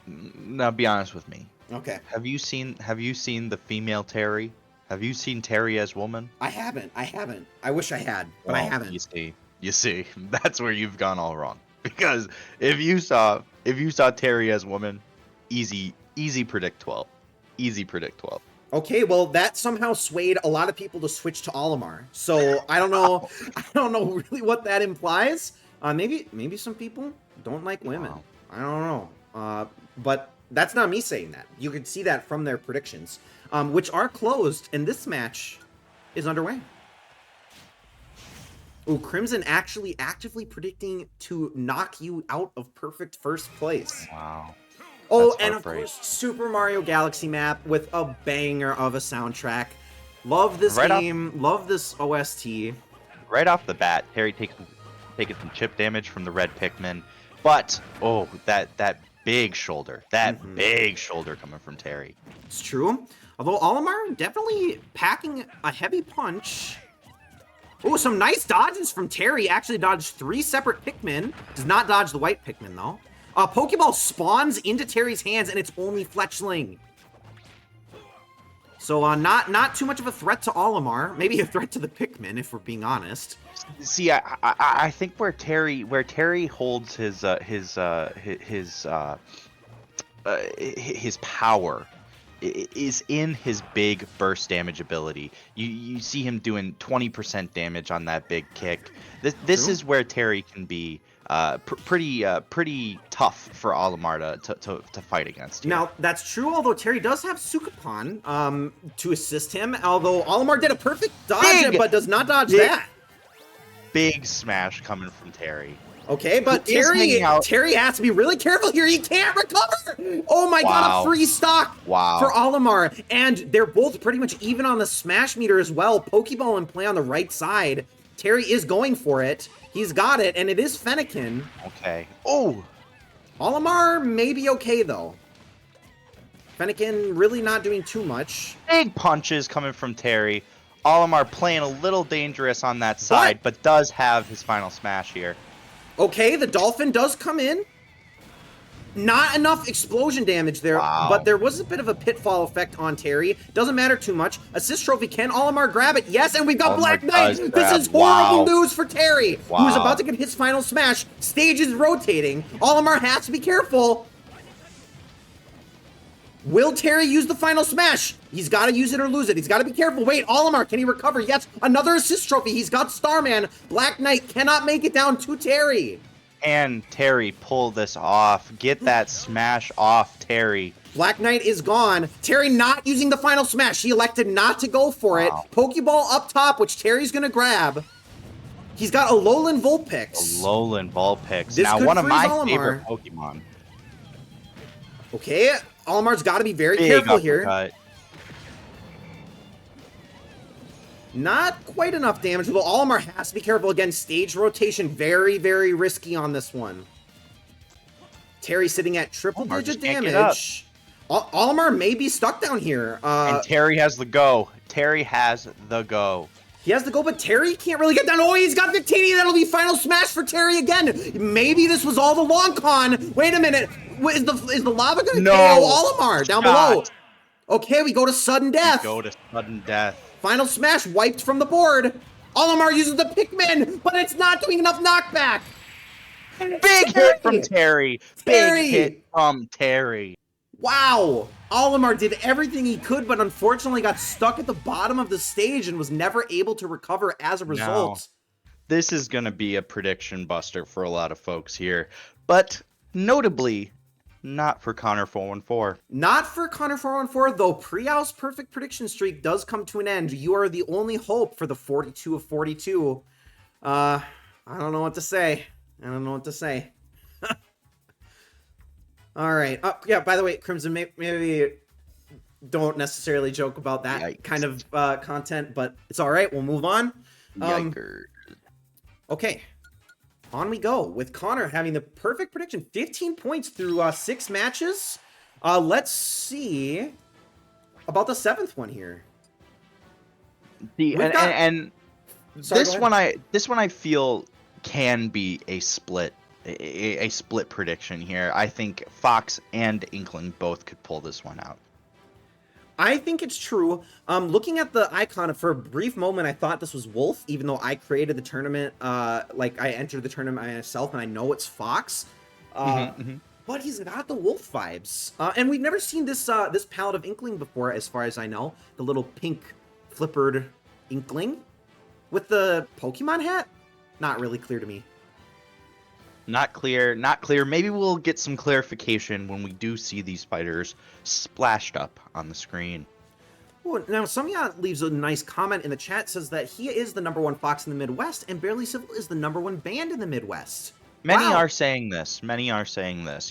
Now, be honest with me. Okay. Have you seen the female Terry? Have you seen Terry as woman? I haven't. I wish I had, but I haven't. You see, that's where you've gone all wrong. Because if you saw Terry as woman, easy predict 12. Easy predict 12. Okay, well, that somehow swayed a lot of people to switch to Olimar. So I don't know. I don't know really what that implies. Maybe some people don't like women. Wow. I don't know. But that's not me saying that. You can see that from their predictions, which are closed, and this match is underway. Ooh, Crimson actually actively predicting to knock you out of perfect first place. Wow. Oh, and of course, Super Mario Galaxy map with a banger of a soundtrack. Love this game. Love this OST. Right off the bat, Terry taking some chip damage from the red Pikmin. But, oh, that big shoulder. Big shoulder coming from Terry. It's true. Although Olimar definitely packing a heavy punch. Oh, some nice dodges from Terry. Actually dodged 3 separate Pikmin. Does not dodge the white Pikmin, though. Pokeball spawns into Terry's hands, and it's only Fletchling. So, not too much of a threat to Olimar. Maybe a threat to the Pikmin, if we're being honest. See, I think where Terry holds his power is in his big burst damage ability. You see him doing 20% damage on that big kick. This is where Terry can be pretty tough for Olimar to fight against. Here. Now, that's true, although Terry does have Sukapan to assist him, although Olimar did a perfect dodge, but does not dodge that. Big smash coming from Terry. Okay, but Terry has to be really careful here. He can't recover. Oh my god, a free stock for Olimar. And they're both pretty much even on the smash meter as well. Pokeball in play on the right side. Terry is going for it. He's got it, and it is Fennekin. Okay. Oh! Olimar may be okay, though. Fennekin really not doing too much. Big punches coming from Terry. Olimar playing a little dangerous on that side, but does have his final smash here. Okay, the Dolphin does come in. Not enough explosion damage there, but there was a bit of a pitfall effect on Terry. Doesn't matter too much. Assist trophy, can Olimar grab it? Yes, and we've got Black Knight. This is horrible news for Terry, who's about to get his final smash. Stage is rotating. Olimar has to be careful. Will Terry use the final smash? He's got to use it or lose it. He's got to be careful. Wait, Olimar, can he recover? Yes, another assist trophy. He's got Starman. Black Knight cannot make it down to Terry. And Terry pull this off. Get that smash off, Terry. Black Knight is gone. Terry not using the final smash. He elected not to go for it. Pokeball up top, which Terry's going to grab. He's got Alolan Vulpix. Alolan Vulpix. Now, one of my favorite Pokemon. Okay, Olimar's got to be very careful here. Not quite enough damage, although Olimar has to be careful. Again, stage rotation, very, very risky on this one. Terry sitting at triple-digit damage. Olimar may be stuck down here. And Terry has the go. Terry has the go. He has the go, but Terry can't really get down. Oh, he's got Victini. That'll be final smash for Terry again. Maybe this was all the long con. Wait a minute. Is the lava going to KO Olimar down below? Okay, we go to sudden death. Final smash wiped from the board. Olimar uses the Pikmin, but it's not doing enough knockback. Big hit from Terry. Big hit from Terry. Wow. Olimar did everything he could, but unfortunately got stuck at the bottom of the stage and was never able to recover as a result. Now, this is going to be a prediction buster for a lot of folks here. But notably, Not for Connor 414. Not for Connor 414, though Prial's perfect prediction streak does come to an end. You are the only hope for the 42 of 42. I don't know what to say. I don't know what to say. All right. Yeah, by the way, Crimson, maybe don't necessarily joke about that kind of content, but it's all right. We'll move on. Okay. On we go with Connor having the perfect prediction. 15 points through 6 matches. Let's see about the 7th one here. This one I feel can be a split prediction here. I think Fox and Inkling both could pull this one out. I think it's true. Looking at the icon, for a brief moment, I thought this was Wolf, even though I created the tournament. Like, I entered the tournament myself, and I know it's Fox. But he's got the Wolf vibes. And we've never seen this palette of Inkling before, as far as I know. The little pink flippered Inkling with the Pokemon hat? Not really clear to me. Not clear. Maybe we'll get some clarification when we do see these fighters splashed up on the screen. Ooh, now, Samyat leaves a nice comment in the chat, says that he is the #1 Fox in the Midwest, and Barely Civil is the #1 band in the Midwest. Many are saying this,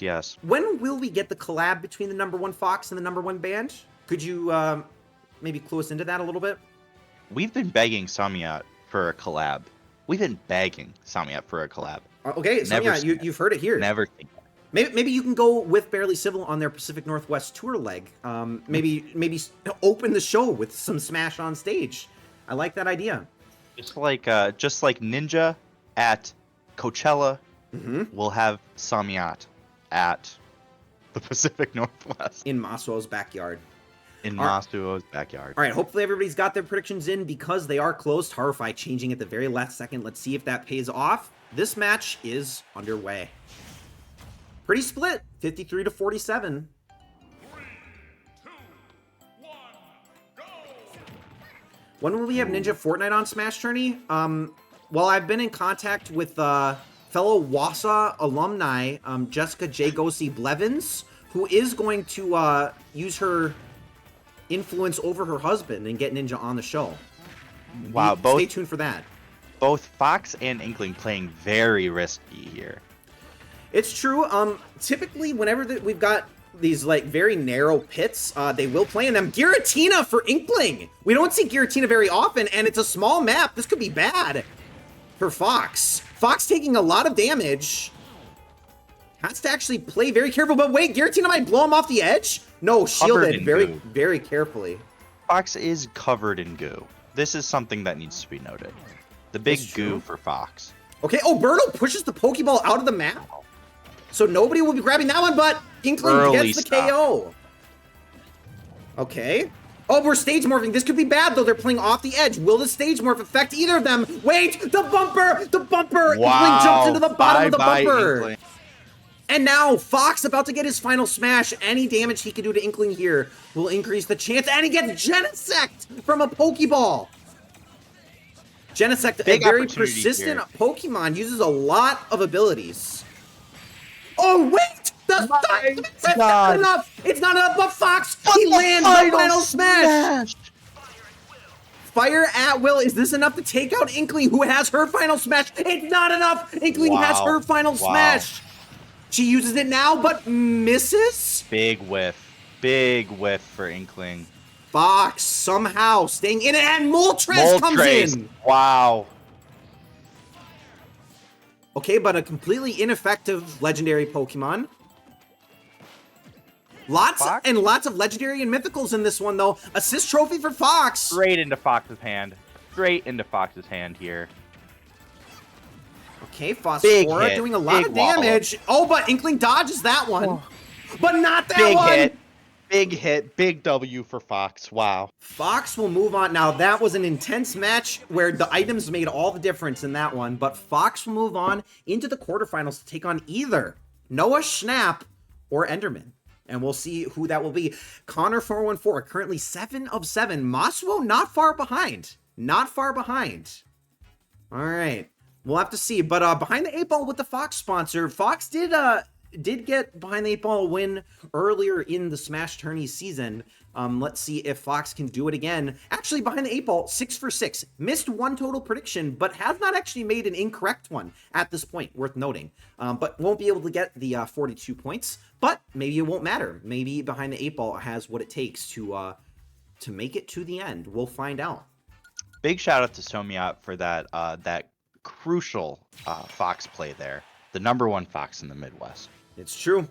yes. When will we get the collab between the #1 Fox and the #1 band? Could you maybe clue us into that a little bit? We've been begging Samyat for a collab. Okay, Samyat, you've heard it here. Never seen it. Maybe you can go with Barely Civil on their Pacific Northwest tour leg. Maybe open the show with some Smash on stage. I like that idea. Just like Ninja at Coachella, we'll have Samyat at the Pacific Northwest. In Masuo's backyard. Masuo's backyard. All right, hopefully everybody's got their predictions in because they are close. Horrify changing at the very last second. Let's see if that pays off. This match is underway. Pretty split, 53 to 47. 3, 2, 1, go! When will we have Ninja Fortnite on SmashTourney? Well, I've been in contact with fellow Wasa alumni, Jessica J. Gosi Blevins, who is going to use her influence over her husband and get Ninja on the show. Wow, stay tuned for that. Both Fox and Inkling playing very risky here. It's true. Typically, whenever we've got these like very narrow pits, they will play in them. Giratina for Inkling. We don't see Giratina very often, and it's a small map. This could be bad for Fox. Fox taking a lot of damage. Has to actually play very careful. But wait, Giratina might blow him off the edge. No, shielded very carefully. Fox is covered in goo. This is something that needs to be noted. The big goo for Fox. Okay, oh, Birdo pushes the Pokeball out of the map. So nobody will be grabbing that one, but Inkling gets the KO. Okay. Oh, we're stage morphing. This could be bad, though. They're playing off the edge. Will the stage morph affect either of them? Wait, the bumper! The bumper! Wow. Inkling jumps into the bottom of the bumper. Inkling. And now, Fox about to get his final smash. Any damage he can do to Inkling here will increase the chance. And he gets Genesect from a Pokeball. Genesect, a very persistent Pokemon, uses a lot of abilities. Oh, wait! It's not enough! It's not enough, but Fox, he lands the final smash! Fire at will. Is this enough to take out Inkling, who has her final smash? It's not enough! Inkling has her final smash! She uses it now, but misses? Big whiff. Big whiff for Inkling. Fox somehow staying in it, and Moltres comes in! Wow. Okay, but a completely ineffective legendary Pokemon. Lots of legendary and mythicals in this one, though. Assist trophy for Fox. Straight into Fox's hand. Straight into Fox's hand here. Okay, Phosphora doing a lot of damage. Oh, but Inkling dodges that one. Oh. But not that one! Big hit. Big W for Fox. Wow. Fox will move on. Now, that was an intense match where the items made all the difference in that one. But Fox will move on into the quarterfinals to take on either Noah Schnapp or Enderman. And we'll see who that will be. Connor 414, currently 7 of 7. Masuo not far behind. Not far behind. All right. We'll have to see. But behind the 8 ball with the Fox sponsor, Fox did did get behind the 8 ball win earlier in the SmashTourney season. Let's see if Fox can do it again. Actually, behind the 8 ball, 6 for 6. Missed one total prediction, but has not actually made an incorrect one at this point, worth noting. But won't be able to get the 42 points. But maybe it won't matter. Maybe behind the 8 ball has what it takes to make it to the end. We'll find out. Big shout out to Somiat for that crucial Fox play there. The #1 Fox in the Midwest. It's true.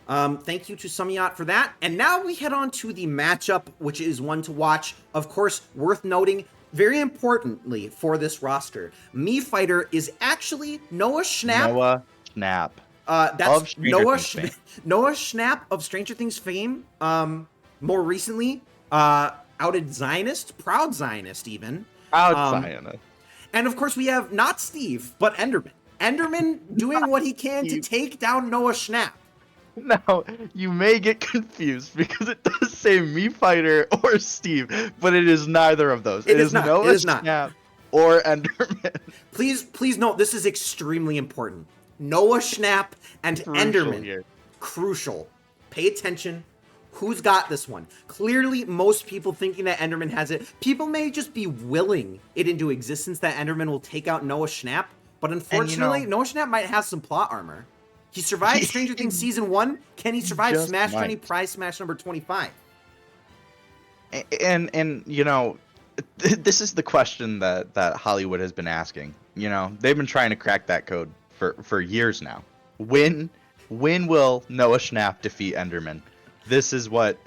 Thank you to Samyat for that. And now we head on to the matchup, which is one to watch. Of course, worth noting, very importantly for this roster, Mii Fighter is actually Noah Schnapp. Noah Schnapp. That's Noah Schnapp of Stranger Things fame. More recently, outed Zionist, proud Zionist even. Proud Zionist. And of course, we have not Steve, but Enderman. Enderman doing what he can to take down Noah Schnapp. Now, you may get confused because it does say Mii Fighter or Steve, but it is neither of those. It is not. Noah Schnapp or Enderman. Please note, this is extremely important. Noah Schnapp and Enderman. Here. Crucial. Pay attention. Who's got this one? Clearly, most people thinking that Enderman has it. People may just be willing it into existence that Enderman will take out Noah Schnapp, but unfortunately, Noah Schnapp might have some plot armor. He survived Stranger Things Season 1. Can he survive SmashTourney Prize Smash number 25? And you know, this is the question that Hollywood has been asking. You know, they've been trying to crack that code for years now. When will Noah Schnapp defeat Enderman? This is what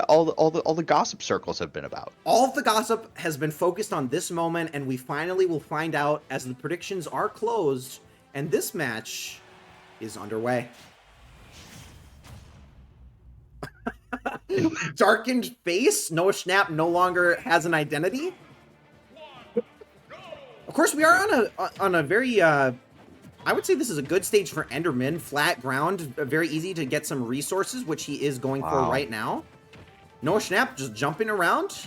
all the gossip circles have been about. All of the gossip has been focused on this moment, and we finally will find out as the predictions are closed, and this match is underway. Darkened face. Noah Schnapp no longer has an identity. Of course, we are on a very I would say this is a good stage for Enderman. Flat ground, very easy to get some resources, which he is going for right now. Noah Schnapp just jumping around,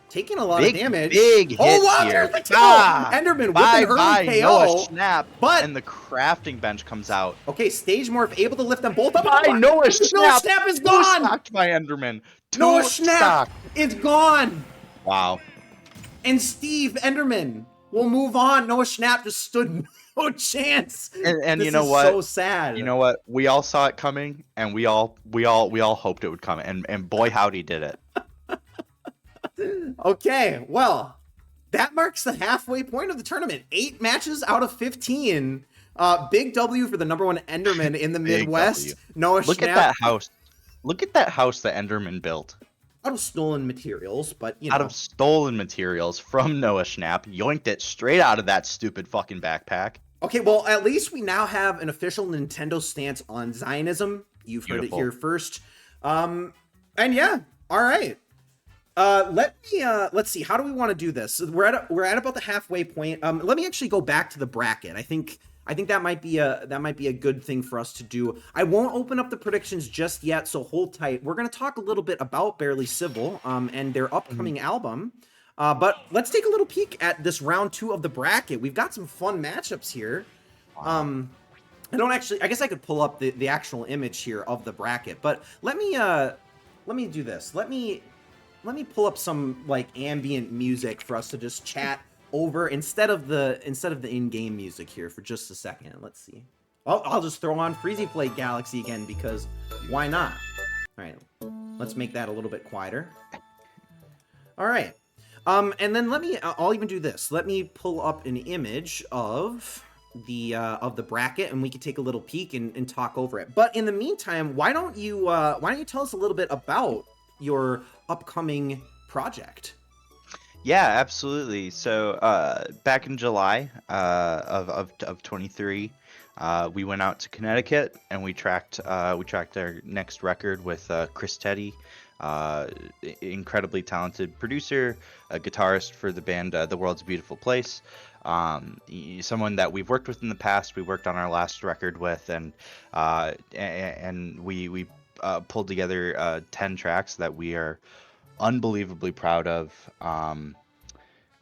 taking a lot of damage. Big hit wow, here. there's the kill! Enderman with an early KO. Noah Schnapp, but and the crafting bench comes out. Okay, stage morph able to lift them both up. Noah Schnapp. Noah Schnapp is gone. Stocked by Enderman. Noah Schnapp is gone. Wow. And Steve Enderman will move on. Noah Schnapp just stood no chance. And this you know is what? So sad. You know what? We all saw it coming, and we all hoped it would come, and boy howdy did it. Okay, well, that marks the halfway point of the tournament. 8 matches out of 15. Big W for the #1 Enderman in the Midwest. Noah Schnapp. Look at that house. Look at that house that Enderman built. Out of stolen materials, but you know. Out of stolen materials from Noah Schnapp. Yoinked it straight out of that stupid fucking backpack. Okay, well, at least we now have an official Nintendo stance on Zionism. You've heard it here first. And yeah, all right. Let's see. How do we want to do this? We're at about the halfway point. Let me actually go back to the bracket. I think that might be a good thing for us to do. I won't open up the predictions just yet, so hold tight. We're gonna talk a little bit about Barely Civil and their upcoming album. But let's take a little peek at this round 2 of the bracket. We've got some fun matchups here. I guess I could pull up the actual image here of the bracket, but let me do this. Let me pull up some like ambient music for us to just chat over instead of the in-game music here for just a second. Let's see. I'll just throw on Freezy Play Galaxy again because why not? All right, let's make that a little bit quieter. All right. And then I'll even do this. Let me pull up an image of the bracket, and we can take a little peek and talk over it. But in the meantime, why don't you tell us a little bit about your upcoming project? Yeah, absolutely. So back in July of 23, we went out to Connecticut and we tracked our next record with Chris Teddy. Incredibly talented producer, a guitarist for the band The World's a Beautiful Place, someone that we've worked with in the past. We worked on our last record with, and we pulled together 10 tracks that we are unbelievably proud of.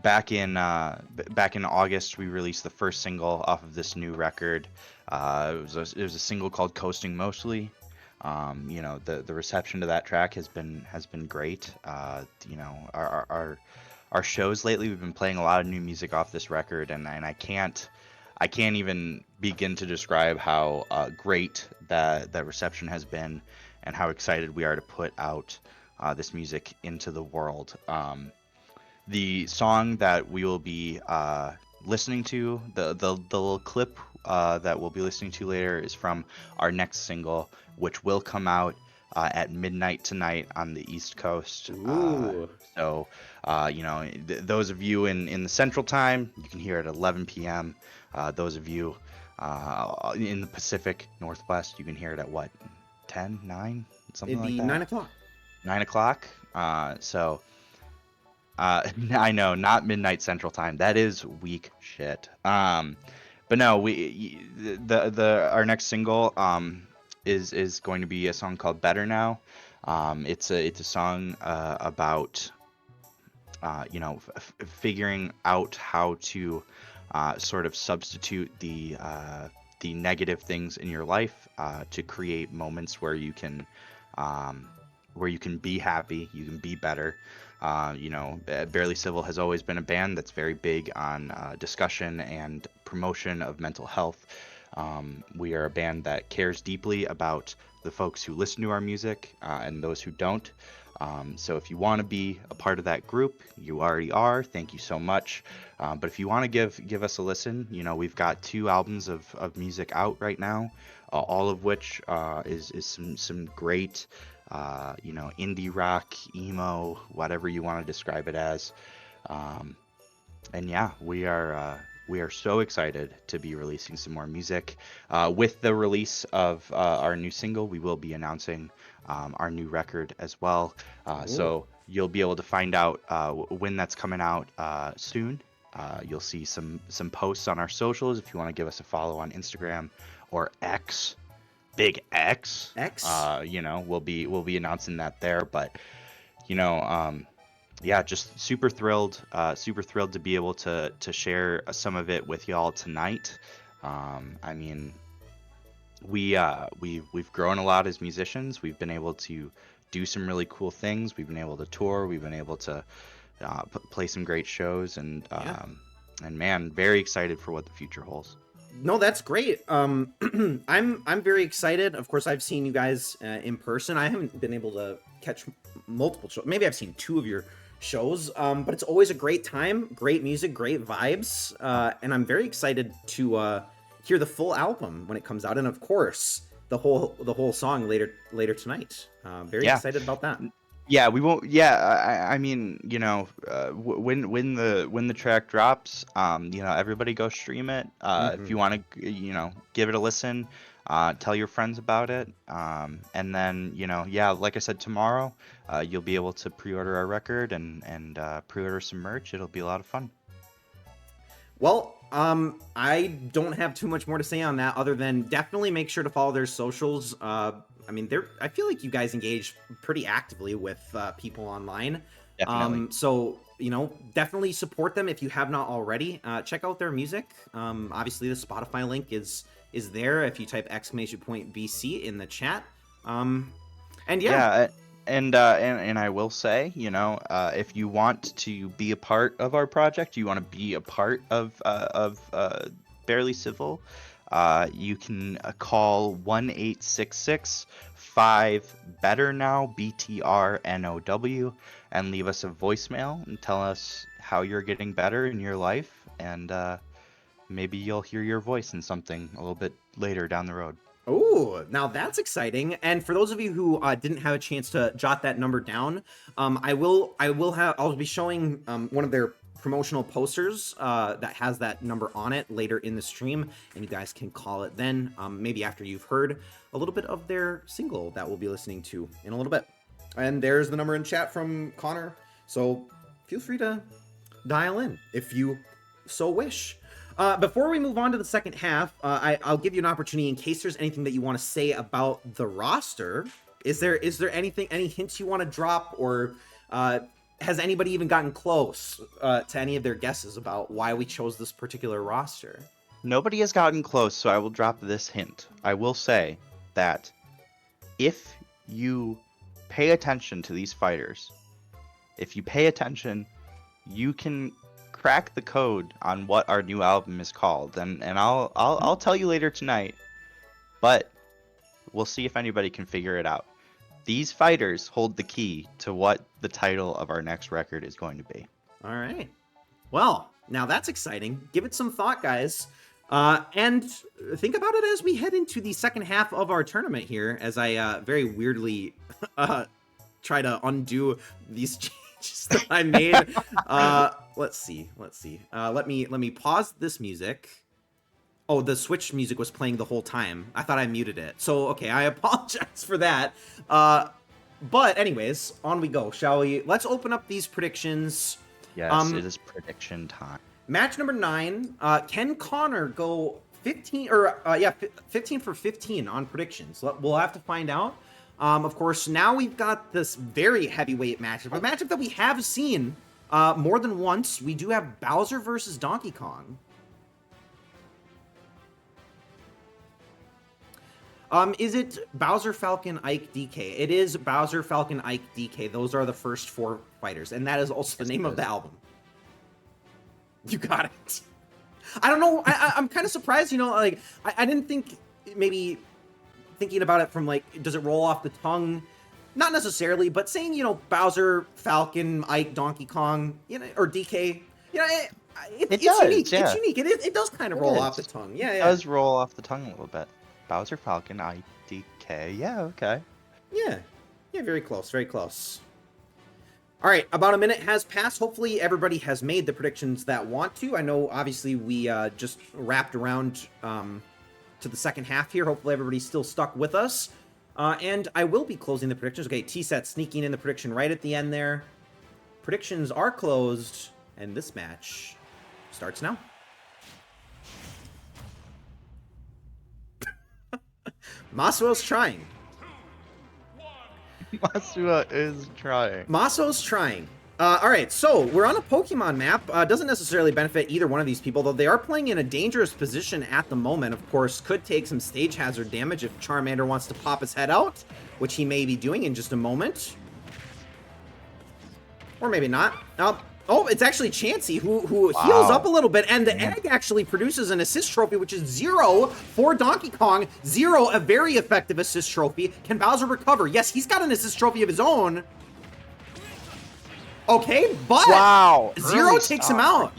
back in August, we released the first single off of this new record. It was a single called "Coasting Mostly." The reception to that track has been great. Our shows lately, we've been playing a lot of new music off this record, and I can't even begin to describe how great that reception has been, and how excited we are to put out this music into the world. The song that we will be listening to, the little clip that we'll be listening to later, is from our next single, which will come out at midnight tonight on the East Coast. Ooh. Those of you in the Central Time, you can hear it at 11 p.m. Those of you in the Pacific Northwest, you can hear it at what, 10, 9, something It'd like be that? 9 o'clock. 9 o'clock. I know, not midnight Central Time. That is weak shit. But no, the our next single is going to be a song called "Better Now." It's a song about figuring out how to sort of substitute the negative things in your life to create moments where you can be happy, you can be better. Barely Civil has always been a band that's very big on discussion and promotion of mental health. We are a band that cares deeply about the folks who listen to our music and those who don't. So if you want to be a part of that group, you already are. Thank you so much. But if you want to give us a listen, we've got 2 albums of music out right now, all of which is some great indie rock, emo, whatever you want to describe it as. And yeah, we are so excited to be releasing some more music. With the release of our new single, we will be announcing our new record as well. So you'll be able to find out when that's coming out soon. You'll see some posts on our socials if you want to give us a follow on Instagram or X. Big X. We'll be announcing that there, but yeah, just super thrilled to be able to share some of it with y'all tonight. We've grown a lot as musicians. We've been able to do some really cool things. We've been able to tour. We've been able to play some great shows, and man, very excited for what the future holds. No, that's great. I'm very excited. Of course, I've seen you guys in person. I haven't been able to catch multiple shows. Maybe I've seen 2 of your shows, but it's always a great time, great music, great vibes, and I'm very excited to hear the full album when it comes out, and of course the whole song later tonight. Very excited about that. Yeah, we won't. Yeah, when the track drops, everybody go stream it. If you want to, give it a listen, tell your friends about it, and then like I said, tomorrow, you'll be able to pre-order our record and pre-order some merch. It'll be a lot of fun. Well, I don't have too much more to say on that other than definitely make sure to follow their socials. I feel like you guys engage pretty actively with people online. Definitely. So, definitely support them if you have not already. Check out their music. Obviously, the Spotify link is there if you type !BC in the chat. And yeah. And I will say, if you want to be a part of our project, you want to be a part of Barely Civil, you can call 1-866-5-BETTER-NOW, BTRNOW, and leave us a voicemail and tell us how you're getting better in your life, and maybe you'll hear your voice in something a little bit later down the road. Oh, now that's exciting. And for those of you who didn't have a chance to jot that number down, I'll be showing one of their promotional posters that has that number on it later in the stream, and you guys can call it then, maybe after you've heard a little bit of their single that we'll be listening to in a little bit. And there's the number in chat from Connor, so feel free to dial in if you so wish. Before we move on to the second half, I'll give you an opportunity in case there's anything that you want to say about the roster. Is there anything, any hints you want to drop, or has anybody even gotten close to any of their guesses about why we chose this particular roster? Nobody has gotten close, so I will drop this hint. I will say that if you pay attention to these fighters, if you pay attention, you can crack the code on what our new album is called, and I'll tell you later tonight. But we'll see if anybody can figure it out. These fighters hold the key to what the title of our next record is going to be. All right. Well, now that's exciting. Give it some thought, guys. And think about it as we head into the second half of our tournament here, as I very weirdly try to undo these changes that I made. Let's see. Let me pause this music. Oh, the Switch music was playing the whole time. I thought I muted it. So, okay, I apologize for that. But anyways, on we go, shall we? Let's open up these predictions. Yes, it is prediction time. Match number 9. Can Connor go 15 for 15 on predictions? We'll have to find out. Of course, now we've got this very heavyweight matchup, a matchup that we have seen more than once. We do have Bowser versus Donkey Kong. Is it Bowser, Falcon, Ike, DK? It is Bowser, Falcon, Ike, DK. Those are the first 4 fighters, and that is also the name of the album. You got it. I don't know. I'm kind of surprised, like, I didn't think, maybe thinking about it from, like, does it roll off the tongue? Not necessarily, but saying, Bowser, Falcon, Ike, Donkey Kong, or DK, it's does, unique. yeah. It's unique. It does kind of roll off the tongue. Yeah, It does roll off the tongue a little bit. Bowser, Falcon, IDK. Yeah, okay. Yeah, very close, very close. All right, about a minute has passed. Hopefully everybody has made the predictions that want to. I know, obviously, we just wrapped around to the second half here. Hopefully everybody's still stuck with us. And I will be closing the predictions. Okay, T-Set sneaking in the prediction right at the end there. Predictions are closed, and this match starts now. Masuo's trying. Masuo is trying. Masuo's trying. All right, so we're on a Pokemon map. Doesn't necessarily benefit either one of these people, though they are playing in a dangerous position at the moment. Of course, could take some stage hazard damage if Charmander wants to pop his head out, which he may be doing in just a moment. Or maybe not. Oh, it's actually Chansey who heals up a little bit, and the egg actually produces an assist trophy, which is 0 for Donkey Kong. 0, a very effective assist trophy. Can Bowser recover? Yes, he's got an assist trophy of his own. Okay, but wow, 0 takes him out.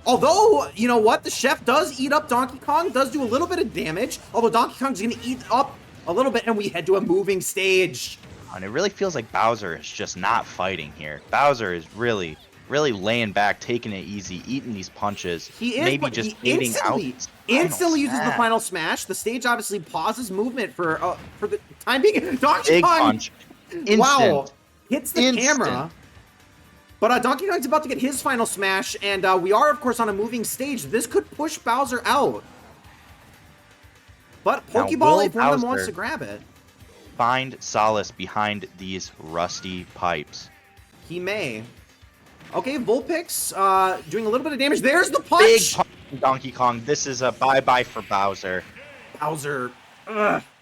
Although, you know what? The chef does eat up Donkey Kong, does do a little bit of damage, although Donkey Kong's going to eat up a little bit, and we head to a moving stage. And it really feels like Bowser is just not fighting here. Bowser is really laying back, taking it easy, eating these punches. He is, maybe just waiting out. Instantly uses the final smash. The stage obviously pauses movement for the time being. Donkey Big Kong, punch. Instant. Wow, hits the camera. But Donkey Kong's about to get his final smash, and we are, of course, on a moving stage. This could push Bowser out. But Pokeball, if one of them wants to grab it, find solace behind these rusty pipes. He may. Okay, Vulpix doing a little bit of damage. There's the punch! Big punch from Donkey Kong. This is a bye-bye for Bowser. Bowser,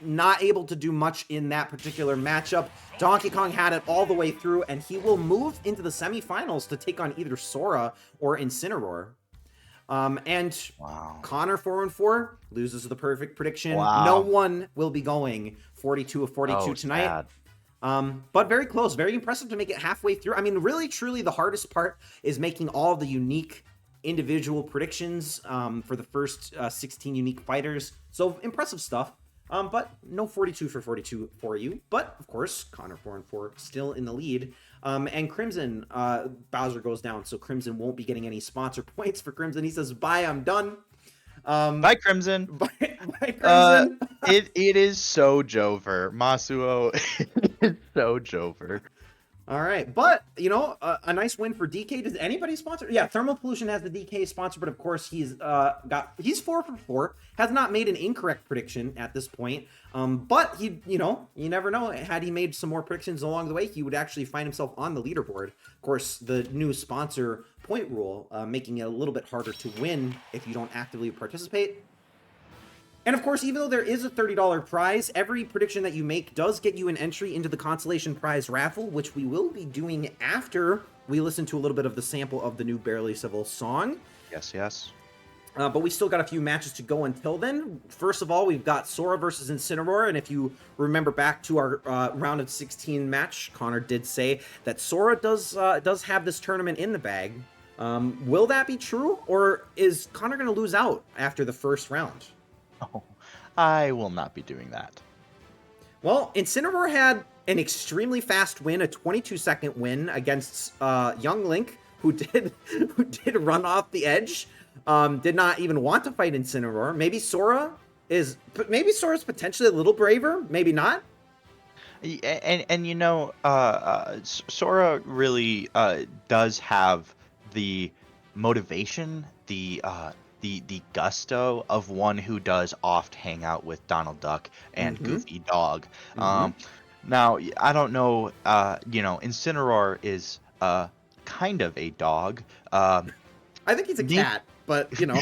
not able to do much in that particular matchup. Donkey Kong had it all the way through, and he will move into the semifinals to take on either Sora or Incineroar. And wow. Connor 4-4 loses the perfect prediction. Wow. No one will be going 42 of 42 tonight. Sad. But very close, very impressive to make it halfway through. I mean, really, truly, the hardest part is making all the unique individual predictions for the first 16 unique fighters. So impressive stuff. But no 42 for 42 for you. But, of course, Connor 4-4 still in the lead. And Crimson, Bowser goes down, so Crimson won't be getting any sponsor points for Crimson. He says, bye, I'm done. Bye, Crimson. Bye, Crimson. It is so Jover. Masuo is so Jover. All right, but you know, a nice win for DK. Does anybody sponsor? Yeah, Thermal Pollution has the DK sponsor, but of course he's 4 for 4. Has not made an incorrect prediction at this point. But you know, you never know. Had he made some more predictions along the way, he would actually find himself on the leaderboard. Of course, the new sponsor point rule making it a little bit harder to win if you don't actively participate. And of course, even though there is a $30 prize, every prediction that you make does get you an entry into the consolation prize raffle, which we will be doing after we listen to a little bit of the sample of the new Barely Civil song. Yes. But we still got a few matches to go until then. First of all, we've got Sora versus Incineroar, and if you remember back to our round of 16 match, Connor did say that Sora does have this tournament in the bag. Will that be true, or is Connor going to lose out after the first round? Oh, I will not be doing that. Well, Incineroar had an extremely fast win, a 22-second win against Young Link, who did run off the edge. Did not even want to fight Incineroar. Maybe Sora's potentially a little braver. Maybe not. And you know, Sora really does have the motivation, the gusto of one who does oft hang out with Donald Duck and Goofy Dog. Now, I don't know, you know, Incineroar is kind of a dog. I think he's a cat, but, you know.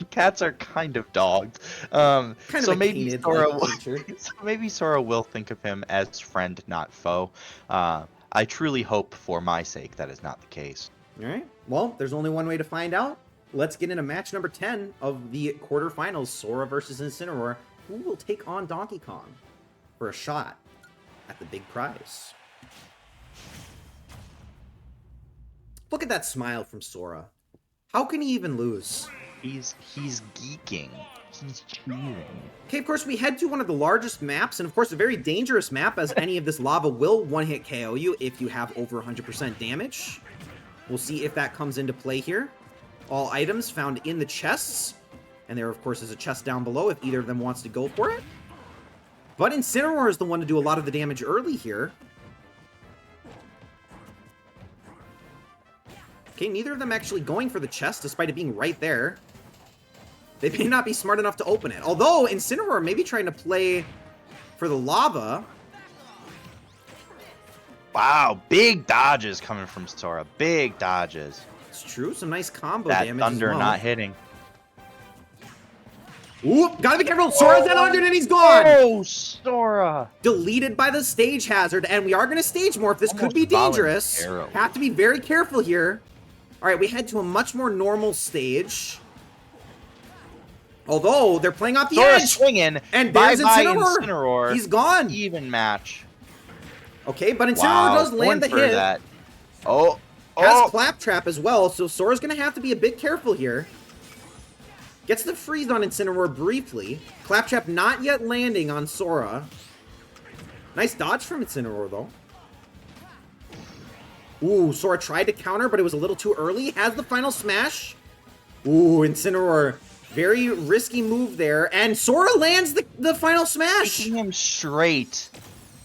Cats are kind of dogs. So maybe Sora will think of him as friend, not foe. I truly hope for my sake that is not the case. All right. Well, there's only one way to find out. Let's get into match number 10 of the quarterfinals, Sora versus Incineroar. Who will take on Donkey Kong for a shot at the big prize? Look at that smile from Sora. How can he even lose? He's geeking. He's cheering. Okay, of course, we head to one of the largest maps, and of course, a very dangerous map, as any of this lava will one-hit KO you if you have over 100% damage. We'll see if that comes into play here. All items found in the chests, and there, of course, is a chest down below if either of them wants to go for it. But Incineroar is the one to do a lot of the damage early here. Okay, neither of them actually going for the chest, despite it being right there. They may not be smart enough to open it. Although, Incineroar may be trying to play for the lava. Wow, big dodges coming from Sora. Big dodges. It's true, some nice combo that damage thunder as well. not hitting. Ooh, gotta be careful. Sora's at 100 and he's gone. Oh, Sora. Deleted by the stage hazard, and we are going to stage morph. This could be dangerous. Have to be very careful here. All right, we head to a much more normal stage. Although, they're playing off the edge. Swinging. And there's Incineroar. He's gone. Even match. Okay, but Incineroar does land the hit. That. Oh. Has Claptrap as well, so Sora's going to have to be a bit careful here. Gets the freeze on Incineroar briefly. Claptrap not yet landing on Sora. Nice dodge from Incineroar, though. Ooh, Sora tried to counter, but it was a little too early. Has the final smash. Ooh, Incineroar. Very risky move there. And Sora lands the final smash. Taking him straight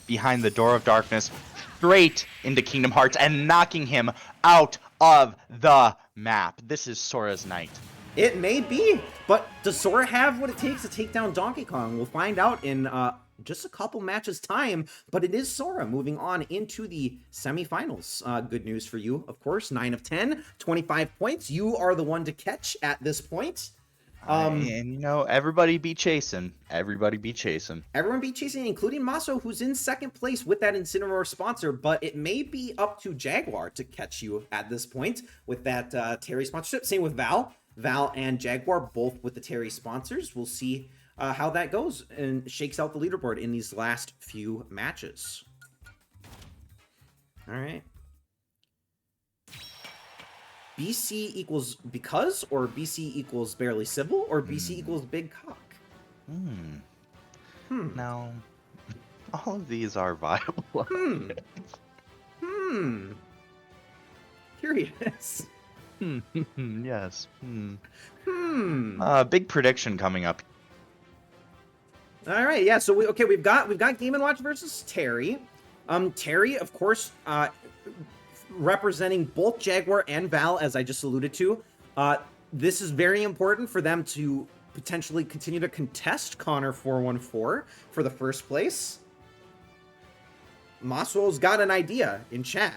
behind the Door of Darkness, straight into Kingdom Hearts, and knocking him out of the map. This is Sora's night. It may be, but does Sora have what it takes to take down Donkey Kong? We'll find out in just a couple matches time, but it is Sora moving on into the semifinals. Good news for you, of course. 9 of 10, 25 points. You are the one to catch at this point. And, you know, everybody be chasing. Everybody be chasing. Everyone be chasing, including Maso, who's in second place with that Incineroar sponsor, but it may be up to Jaguar to catch you at this point with that Terry sponsorship. Same with Val. Val and Jaguar, both with the Terry sponsors. We'll see how that goes and shakes out the leaderboard in these last few matches. All right. BC equals because, or BC equals barely civil, or BC equals big cock? Now, all of these are viable. Curious. Yes. Big prediction coming up. All right, yeah. So we've got Game & Watch versus Terry. Terry, of course, representing both Jaguar and Val, as I just alluded to. This is very important for them to potentially continue to contest Connor 414 for the first place. Masuo's got an idea in chat.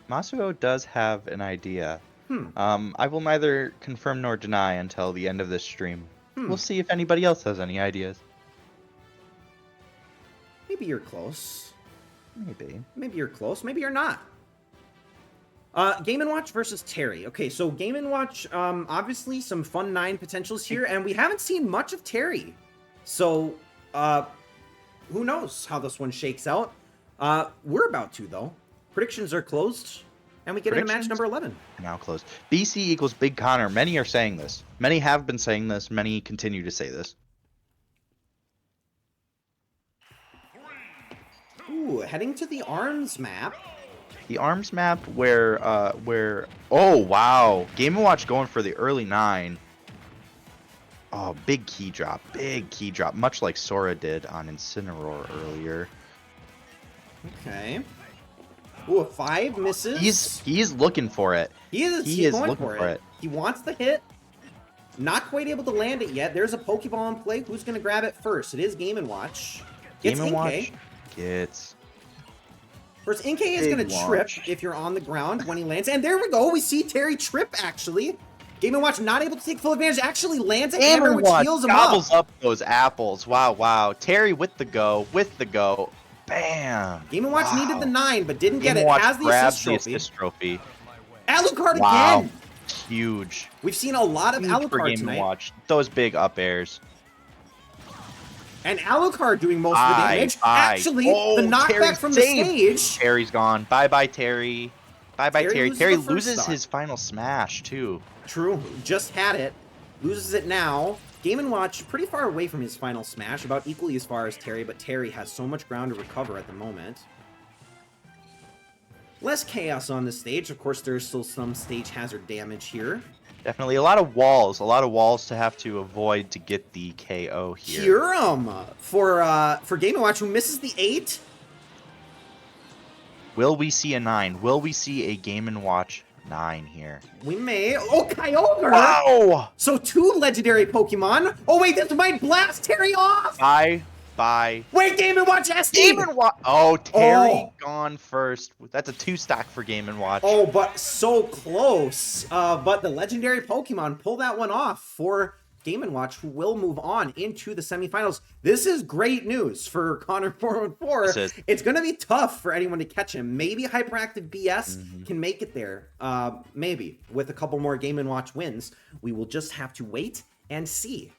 Masuo does have an idea. I will neither confirm nor deny until the end of this stream. We'll see if anybody else has any ideas. Maybe you're close. Maybe. Maybe you're close. Maybe you're not. Game & Watch versus Terry. Okay, so Game & Watch, obviously some fun 9 potentials here, and we haven't seen much of Terry. So, who knows how this one shakes out. We're about to, though. Predictions are closed, and we get into match number 11. Now closed. BC equals Big Connor. Many are saying this. Many have been saying this. Many continue to say this. Ooh, heading to the arms map. The arms map where oh wow, Game & Watch going for the early 9. Oh, big key drop, much like Sora did on Incineroar earlier. Okay. Ooh, a 5 misses. He's looking for it. He is looking for it. He wants the hit. Not quite able to land it yet. There's a Pokeball in play. Who's gonna grab it first? It is Game & Watch. Game & Watch gets. First, Inkay is going to trip if you're on the ground when he lands. And there we go. We see Terry trip, actually. Game & Watch not able to take full advantage. Actually lands a hammer, which heals him up. Gobbles up those apples. Wow. Terry with the go. Bam. Game & Watch needed the 9, but didn't get it. Watch Has the assist trophy. Alucard again. Huge. We've seen a lot of Alucard tonight. Watch. Those big up airs. And Alucard doing most of the damage. Actually, the knockback from the stage. Terry's gone. Bye-bye, Terry. Bye-bye, Terry. Terry loses stock. his final smash, too. True. Just had it. Loses it now. Game & Watch pretty far away from his final smash. About equally as far as Terry, but Terry has so much ground to recover at the moment. Less chaos on the stage. Of course, there's still some stage hazard damage here. Definitely a lot of walls to have to avoid to get the KO here. Hurum for Game & Watch, who misses the 8. Will we see a 9? Will we see a Game & Watch 9 here? We may. Oh, Kyogre! Wow! So 2 legendary Pokemon. Oh wait, this might blast Terry off! Bye. Wait, Game & Watch SD! Game & Watch. Oh, Terry gone first. That's a 2-stack for Game & Watch. Oh, but so close. But the legendary Pokemon pull that one off for Game & Watch, who will move on into the semifinals. This is great news for Connor 414. It's going to be tough for anyone to catch him. Maybe Hyperactive BS can make it there. Maybe with a couple more Game & Watch wins. We will just have to wait and see.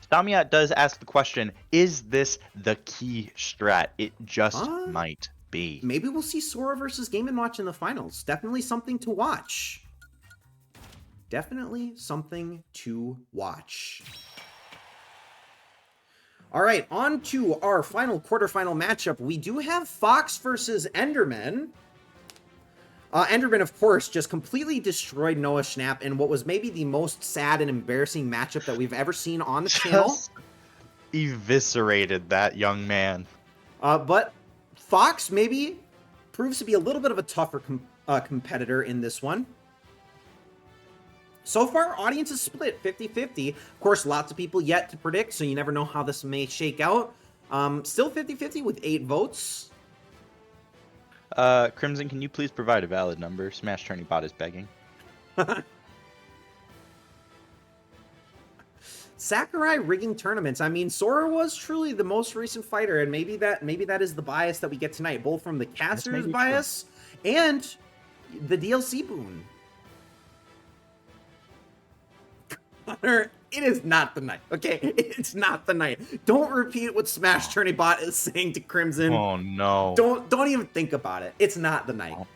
Stamiat does ask the question, is this the key strat? It just might be. Maybe we'll see Sora versus Game & Watch in the finals. Definitely something to watch. Definitely something to watch. All right, on to our final quarterfinal matchup. We do have Fox versus Enderman. Enderman, of course, just completely destroyed Noah Schnapp in what was maybe the most sad and embarrassing matchup that we've ever seen on the channel. Eviscerated that young man. But Fox maybe proves to be a little bit of a tougher competitor in this one. So far, audience is split 50-50. Of course, lots of people yet to predict, so you never know how this may shake out. Still 50-50 with 8 votes. Crimson, can you please provide a valid number? SmashTourney bot is begging. Sakurai rigging tournaments. I mean, Sora was truly the most recent fighter, and maybe that is the bias that we get tonight, both from the caster's bias and the DLC boon. Connor, it is not the night, okay? It's not the night. Don't repeat what SmashTourney bot is saying to Crimson. Oh no. Don't even think about it. It's not the night. Not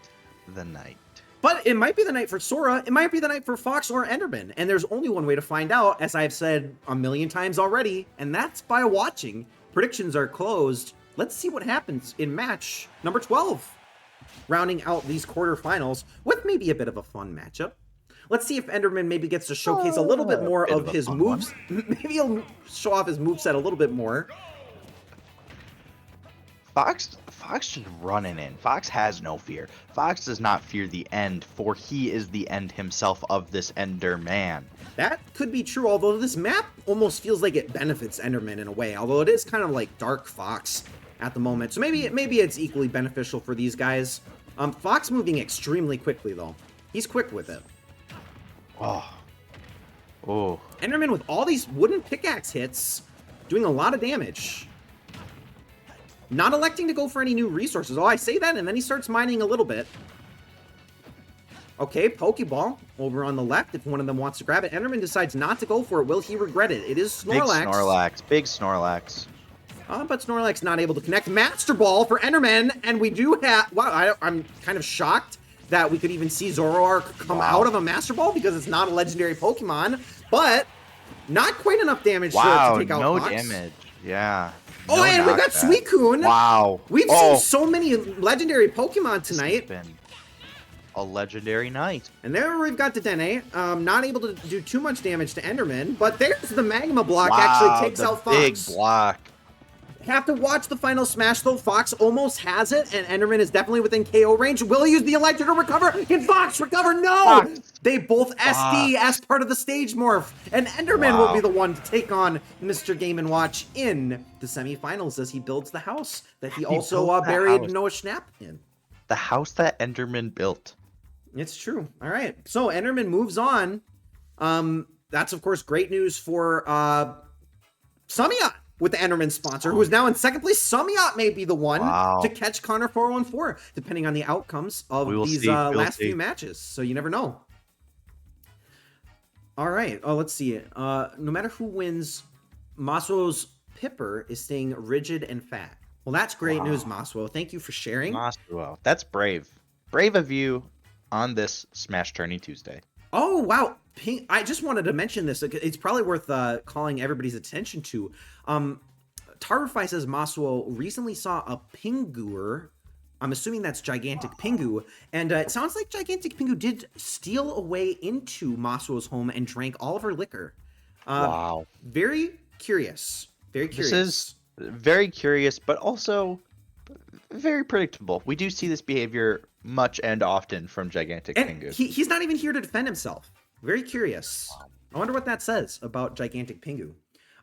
the night. But it might be the night for Sora. It might be the night for Fox or Enderman. And there's only one way to find out, as I've said a million times already, and that's by watching. Predictions are closed. Let's see what happens in match number 12. Rounding out these quarterfinals with maybe a bit of a fun matchup. Let's see if Enderman maybe gets to showcase a little bit more of his moves. Maybe he'll show off his moveset a little bit more. Fox just running in. Fox has no fear. Fox does not fear the end, for he is the end himself of this Ender Man. That could be true, although this map almost feels like it benefits Enderman in a way, although it is kind of like Dark Fox at the moment. So maybe it's equally beneficial for these guys. Fox moving extremely quickly, though. He's quick with it. Oh. Oh. Enderman with all these wooden pickaxe hits, doing a lot of damage. Not electing to go for any new resources. Oh, I say that, and then he starts mining a little bit. Okay, Pokeball over on the left if one of them wants to grab it. Enderman decides not to go for it. Will he regret it? It is Snorlax. Big Snorlax. But Snorlax not able to connect. Master Ball for Enderman, and we do have... Wow, I'm kind of shocked that we could even see Zoroark come out of a Master Ball because it's not a legendary Pokemon, but not quite enough damage to take out Fox. No damage. Yeah. Oh, no and we got Suicune. Wow. We've seen so many legendary Pokemon tonight. This has been a legendary night. And there we've got Dedenne, not able to do too much damage to Enderman, but there's the Magma Block actually takes out Fox. Big block. Have to watch the final smash though. Fox almost has it, and Enderman is definitely within KO range. Will he use the Electric to recover? Can Fox recover? No! Fox. They both SD as part of the stage morph, and Enderman will be the one to take on Mr. Game & Watch in the semifinals as he builds the house that he also buried Noah Schnapp in. The house that Enderman built. It's true. All right. So Enderman moves on. That's, of course, great news for Samiat with the Enderman sponsor, who is now in second place. Samiat may be the one to catch Connor 414, depending on the outcomes of these last few matches. So you never know. All right. Oh, let's see it. No matter who wins, Masuo's Pipper is staying rigid and fat. Well, that's great news, Masuo. Thank you for sharing. Masuo. That's brave. Brave of you on this SmashTourney Tuesday. Oh, wow. I just wanted to mention this. It's probably worth calling everybody's attention to. Tarify says Masuo recently saw a Pinguer. I'm assuming that's Gigantic Pingu. And it sounds like Gigantic Pingu did steal away into Masuo's home and drank all of her liquor. Wow. Very curious. Very curious. This is very curious, but also very predictable. We do see this behavior much and often from Gigantic Pingu. He's not even here to defend himself. Very curious. I wonder what that says about Gigantic Pingu.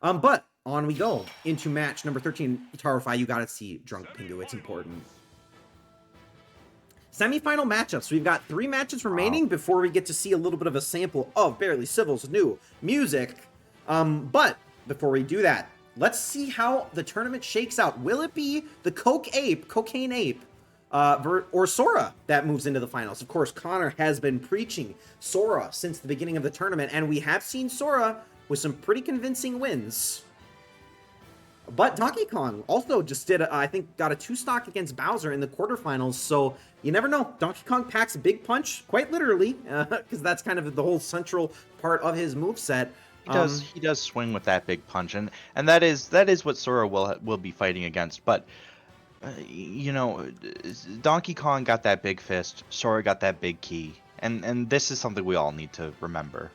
But on we go into match number 13. Tarify, you gotta see Drunk Pingu. It's important. Semi-final matchups. We've got 3 matches remaining before we get to see a little bit of a sample of Barely Civil's new music. But before we do that, let's see how the tournament shakes out. Will it be the Cocaine Ape, or Sora that moves into the finals? Of course, Connor has been preaching Sora since the beginning of the tournament, and we have seen Sora with some pretty convincing wins. But Donkey Kong also just did, I think, got a 2-stock against Bowser in the quarterfinals, so you never know. Donkey Kong packs a big punch, quite literally, because that's kind of the whole central part of his moveset. He does swing with that big punch, and that is what Sora will be fighting against. But you know, Donkey Kong got that big fist, Sora got that big key, and this is something we all need to remember.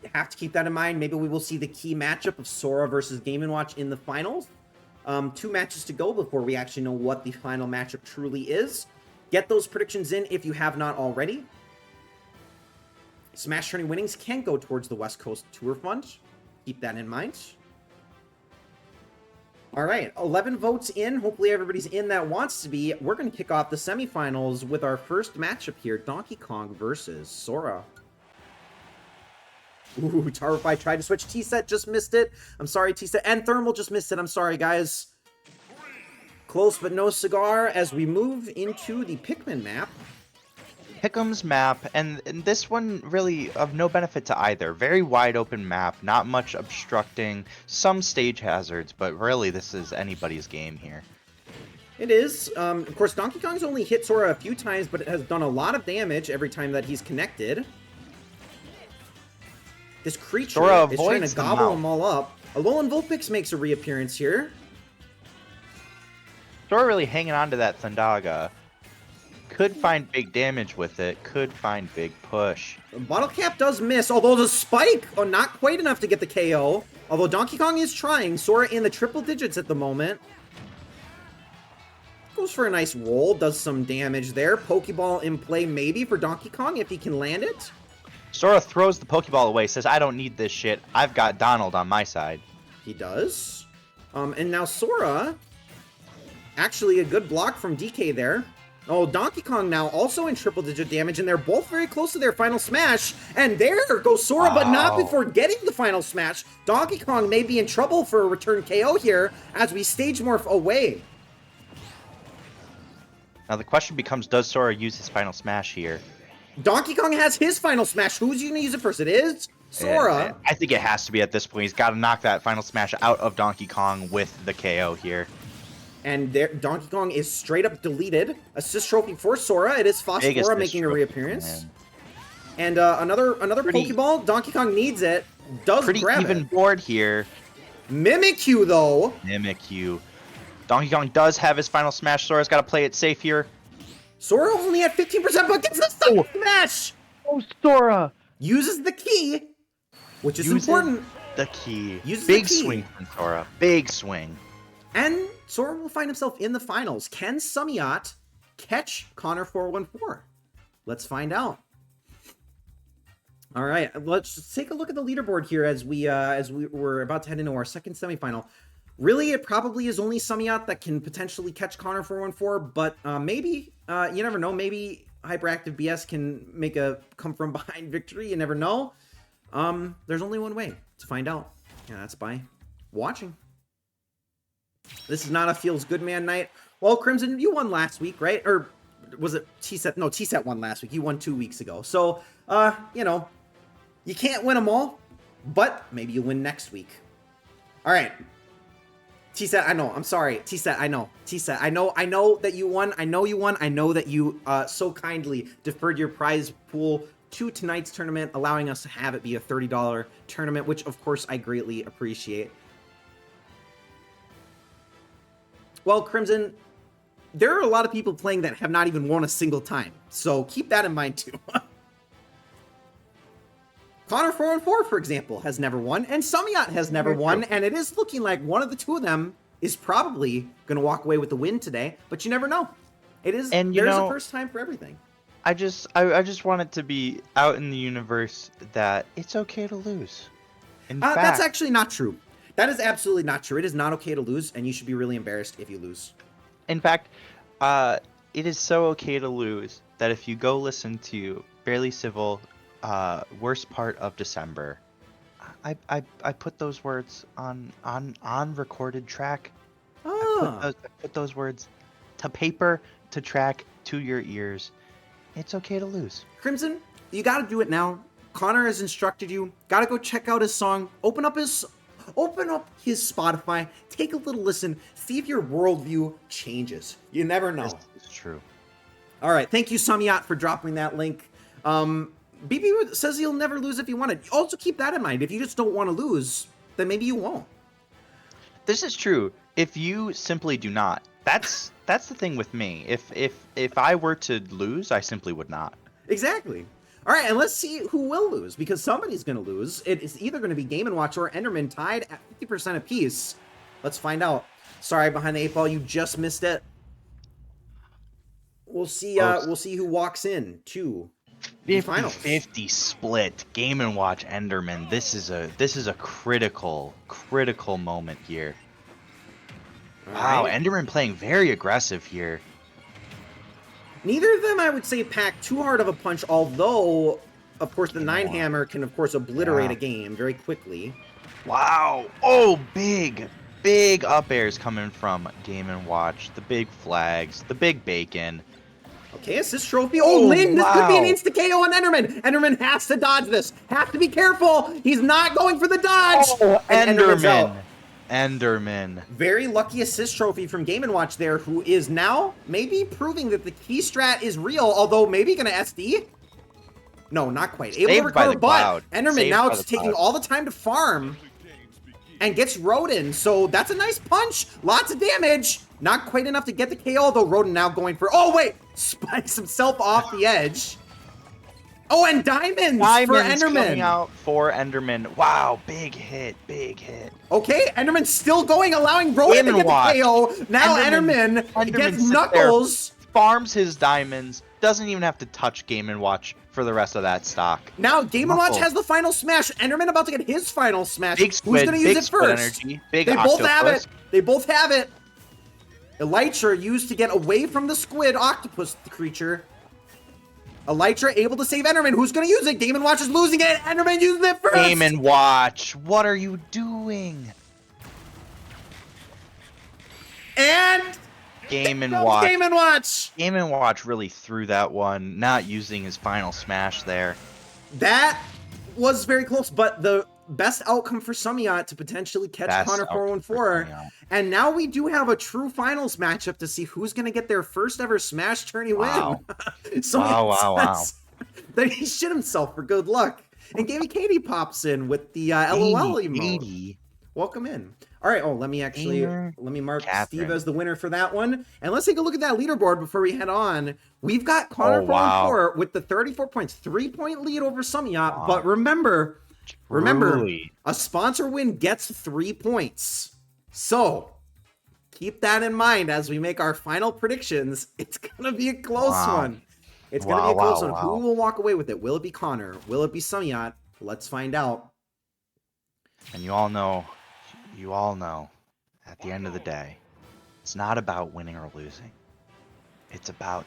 You have to keep that in mind. Maybe we will see the key matchup of Sora versus Game & Watch in the finals. 2 matches to go before we actually know what the final matchup truly is. Get those predictions in if you have not already. SmashTourney winnings can go towards the West Coast Tour Fund. Keep that in mind. All right, 11 votes in. Hopefully everybody's in that wants to be. We're going to kick off the semifinals with our first matchup here. Donkey Kong versus Sora. Ooh, Tarify tried to switch. T-Set just missed it. I'm sorry, T-Set. And Thermal just missed it. I'm sorry, guys. Close but no cigar as we move into the Pikmin map. Pick'em's map, and this one really of no benefit to either. Very wide open map, not much obstructing, some stage hazards, but really this is anybody's game here. It is. Of course, Donkey Kong's only hit Sora a few times, but it has done a lot of damage every time that he's connected. This creature is trying to gobble them all up. Alolan Vulpix makes a reappearance here. Sora really hanging on to that Thundaga. Could find big damage with it. Could find big push. Bottle Cap does miss, although the spike, not quite enough to get the KO. Although Donkey Kong is trying. Sora in the triple digits at the moment. goes for a nice roll, does some damage there. Pokeball in play maybe for Donkey Kong if he can land it. Sora throws the Pokeball away, says, I don't need this shit. I've got Donald on my side. He does. And now Sora, actually a good block from DK there. Oh, Donkey Kong now also in triple-digit damage, and they're both very close to their final smash. And there goes Sora, but not before getting the final smash. Donkey Kong may be in trouble for a return KO here as we stage morph away. Now the question becomes, does Sora use his final smash here? Donkey Kong has his final smash. Who's going to use it first? It is Sora. I think it has to be at this point. He's got to knock that final smash out of Donkey Kong with the KO here. And there, Donkey Kong is straight up deleted. Assist trophy for Sora. It is Phosphora making a reappearance. And another Pokeball. Donkey Kong needs it. Does pretty grab even it. board here. Mimikyu though. Mimikyu. Donkey Kong does have his final smash. Sora's got to play it safe here. Sora only at 15%, but gets the second smash. Oh, Sora uses the key, which is important. The key. Uses big the key. Swing from Sora. Big swing. And Sora will find himself in the finals. Can Samiat catch Connor 414? Let's find out. All right, let's take a look at the leaderboard here as we're about to head into our second semifinal. Really, it probably is only Samiat that can potentially catch Connor 414, but maybe, you never know, maybe Hyperactive BS can make a come from behind victory. You never know. There's only one way to find out, and that's by watching. This is not a feels good man night. Well, Crimson, you won last week, right? Or was it T-Set? No, T-Set won last week. You won 2 weeks ago. So, you know, you can't win them all, but maybe you win next week. All right. T-Set, I know. I'm sorry. T-Set, I know. T-Set, I know that you won. I know you won. I know that you so kindly deferred your prize pool to tonight's tournament, allowing us to have it be a $30 tournament, which, of course, I greatly appreciate. Well, Crimson, there are a lot of people playing that have not even won a single time, so keep that in mind, too. Connor 414, for example, has never won, and Samiat has never won, and it is looking like one of the two of them is probably going to walk away with the win today, but you never know. It is, and there's a first time for everything. I just want it to be out in the universe that it's okay to lose. In fact, that's actually not true. That is absolutely not true. It is not okay to lose, and you should be really embarrassed if you lose. In fact, it is so okay to lose that if you go listen to Barely Civil, worst part of December, I put those words on recorded track. I put those words to paper, to track, to your ears. It's okay to lose. Crimson, you got to do it now. Connor has instructed you. Got to go check out his song. Open up his Spotify, take a little listen, see if your worldview changes. You never know. This is true. All right, thank you, Samiat, for dropping that link. BB says he'll never lose if he wanted. Also keep that in mind. If you just don't want to lose, then maybe you won't. This is true. If you simply do not, that's the thing with me. If I were to lose, I simply would not. Exactly. All right, and let's see who will lose, because somebody's going to lose. It is either going to be Game & Watch or Enderman tied at 50% apiece. Let's find out. Sorry, behind the 8 ball, you just missed it. We'll see. We'll see who walks in to the finals. 50 split. Game & Watch Enderman. This is a critical moment here. Wow, right. Enderman playing very aggressive here. Neither of them, I would say, pack too hard of a punch, although, of course, the 9-hammer can, of course, obliterate a game very quickly. Wow. Oh, big up airs coming from Game & Watch. The big flags, the big bacon. Okay, assist trophy. Oh, Lynn, this could be an wow. insta-KO on Enderman. Enderman has to dodge this. Has to be careful. He's not going for the dodge. Oh, And Enderman's out. Enderman. Very lucky assist trophy from Game & Watch there, who is now maybe proving that the key strat is real, although maybe going to SD? No, not quite. Able to recover, but Enderman now it's taking all the time to farm and gets Rodin, so that's a nice punch. Lots of damage. Not quite enough to get the KO, though Rodin now going for... Oh, wait! Spikes himself off the edge. Oh, and diamonds for Diamonds coming Enderman. out for Enderman. Wow, big hit, big hit. Okay, Enderman's still going, allowing Rowan to Game get and watch. the KO. Now Enderman gets sits Knuckles. there, farms his diamonds, doesn't even have to touch Game & Watch for the rest of that stock. Now Game & Watch Knuckles. has the final smash. Enderman about to get his final smash. Big squid, Who's going to use big it squid first? energy, big They both have octopus. it. They both have it. Elytra used to get away from the squid octopus creature. Elytra able to save Enderman. Who's going to use it? Game & Watch is losing it. Enderman using it first. Game & Watch, what are you doing? And Game & no, Watch. Game & Watch. Game & Watch really threw that one, not using his final smash there. That was very close, but the best outcome for Samiyot to potentially catch Best Connor outcome for 414. Samiyot. And now we do have a true finals matchup to see who's going to get their first ever SmashTourney Wow. win. Samiyot Wow. says that he shit himself for good luck. And Gamey Katie pops in with the LOL emote. 80. Welcome in. All right. Oh, let me mark Catherine. Steve as the winner for that one. And let's take a look at that leaderboard before we head on. We've got Connor Oh, wow. 414 with the 34 points, 3-point lead over Samiyot. Wow. But remember, Truly. a sponsor win gets 3 points. So keep that in mind as we make our final predictions. It's going to be a close Wow. one. It's going to be a close one. Wow. Who will walk away with it? Will it be Connor? Will it be Samiyot? Let's find out. And you all know, at the end of the day, it's not about winning or losing. It's about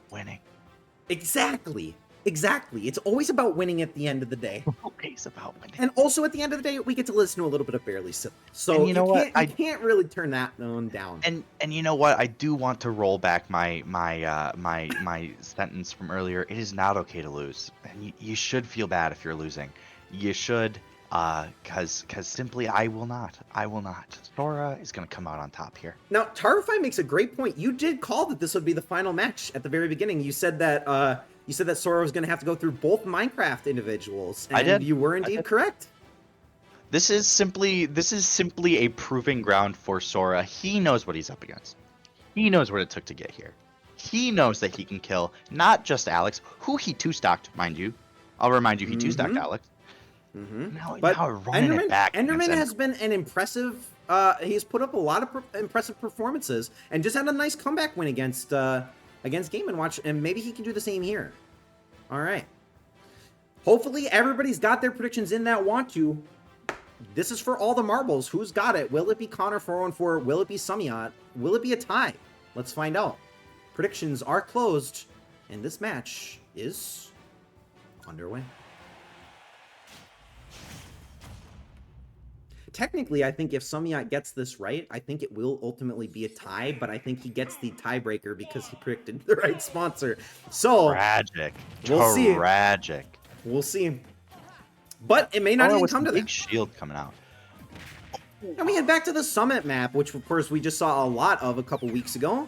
winning. Exactly. It's always about winning at the end of the day. Always about winning. And also at the end of the day, we get to listen to a little bit of Barely Civil. So And you know what? You can't really turn that one down. And you know what? I do want to roll back my sentence from earlier. It is not okay to lose, and you should feel bad if you're losing. You should, cause simply I will not. Sora is gonna come out on top here. Now, Tarify makes a great point. You did call that this would be the final match at the very beginning. You said that Sora was going to have to go through both Minecraft individuals. And I did. You were indeed correct. This is simply a proving ground for Sora. He knows what he's up against. He knows what it took to get here. He knows that he can kill not just Alex, who he two-stocked, mind you. I'll remind you, he two-stocked Alex. Mm-hmm. Now Enderman, running it back. Enderman has been an impressive. He's put up a lot of impressive performances and just had a nice comeback win against Game & Watch, and maybe he can do the same here. All right. Hopefully everybody's got their predictions in that want to. This is for all the marbles. Who's got it? Will it be Connor 414? Will it be Samiyot? Will it be a tie? Let's find out. Predictions are closed, and this match is underway. Technically, I think if Samiyot gets this right, I think it will ultimately be a tie, but I think he gets the tiebreaker because he predicted the right sponsor. So, Tragic. We'll see. Tragic. We'll see. But it may not even come to big that. shield coming out. And we head back to the Summit map, which of course we just saw a lot of a couple weeks ago.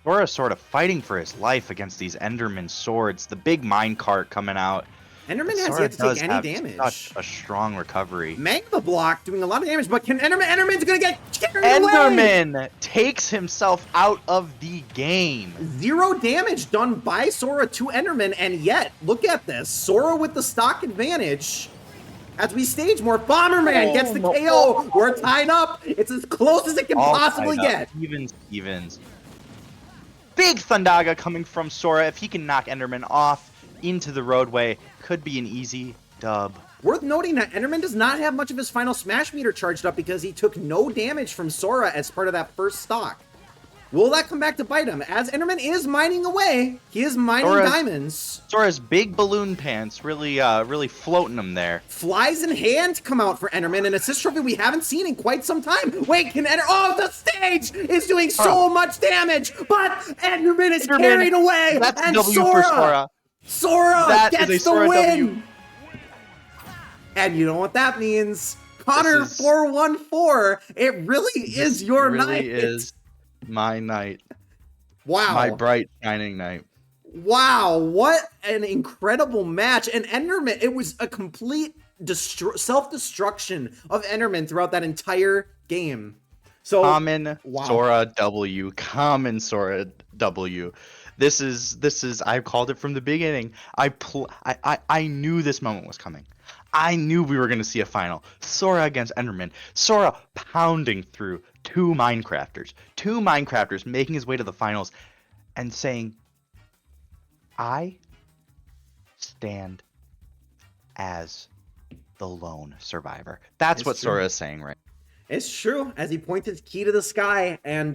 Sora sort of fighting for his life against these Enderman swords. The big minecart coming out. Enderman has Sora yet to does take any have damage. Such a strong recovery. Magma Block doing a lot of damage, but can Enderman's gonna get carried away! Enderman takes himself out of the game. 0 damage done by Sora to Enderman, and yet, look at this. Sora with the stock advantage. As we stage more, Bomberman gets the KO. We're tied up. It's as close as it can All possibly tied up. get. Evens. Big Thundaga coming from Sora. If he can knock Enderman off into the roadway, could be an easy dub. Worth noting that Enderman does not have much of his final smash meter charged up because he took no damage from Sora as part of that first stock. Will that come back to bite him? As Enderman is mining away, he is mining diamonds. Sora's big balloon pants really floating him there. Flies in hand come out for Enderman, an assist trophy we haven't seen in quite some time. Wait, can Oh, the stage is doing so much damage, but Enderman is carried away. That's and a W for Sora. Sora That gets is a the Sora win. W. And you know what that means? Connor 414. It really is your night. It really is my night. Wow. My bright shining night. Wow, what an incredible match. And Enderman, it was a complete self-destruction of Enderman throughout that entire game. So Common Sora W. Common Sora W. I called it from the beginning. I knew this moment was coming. I knew we were going to see a final. Sora against Enderman. Sora pounding through two Minecrafters making his way to the finals and saying, I stand as the lone survivor. That's what Sora is saying, right? It's true, as he pointed key to the sky, and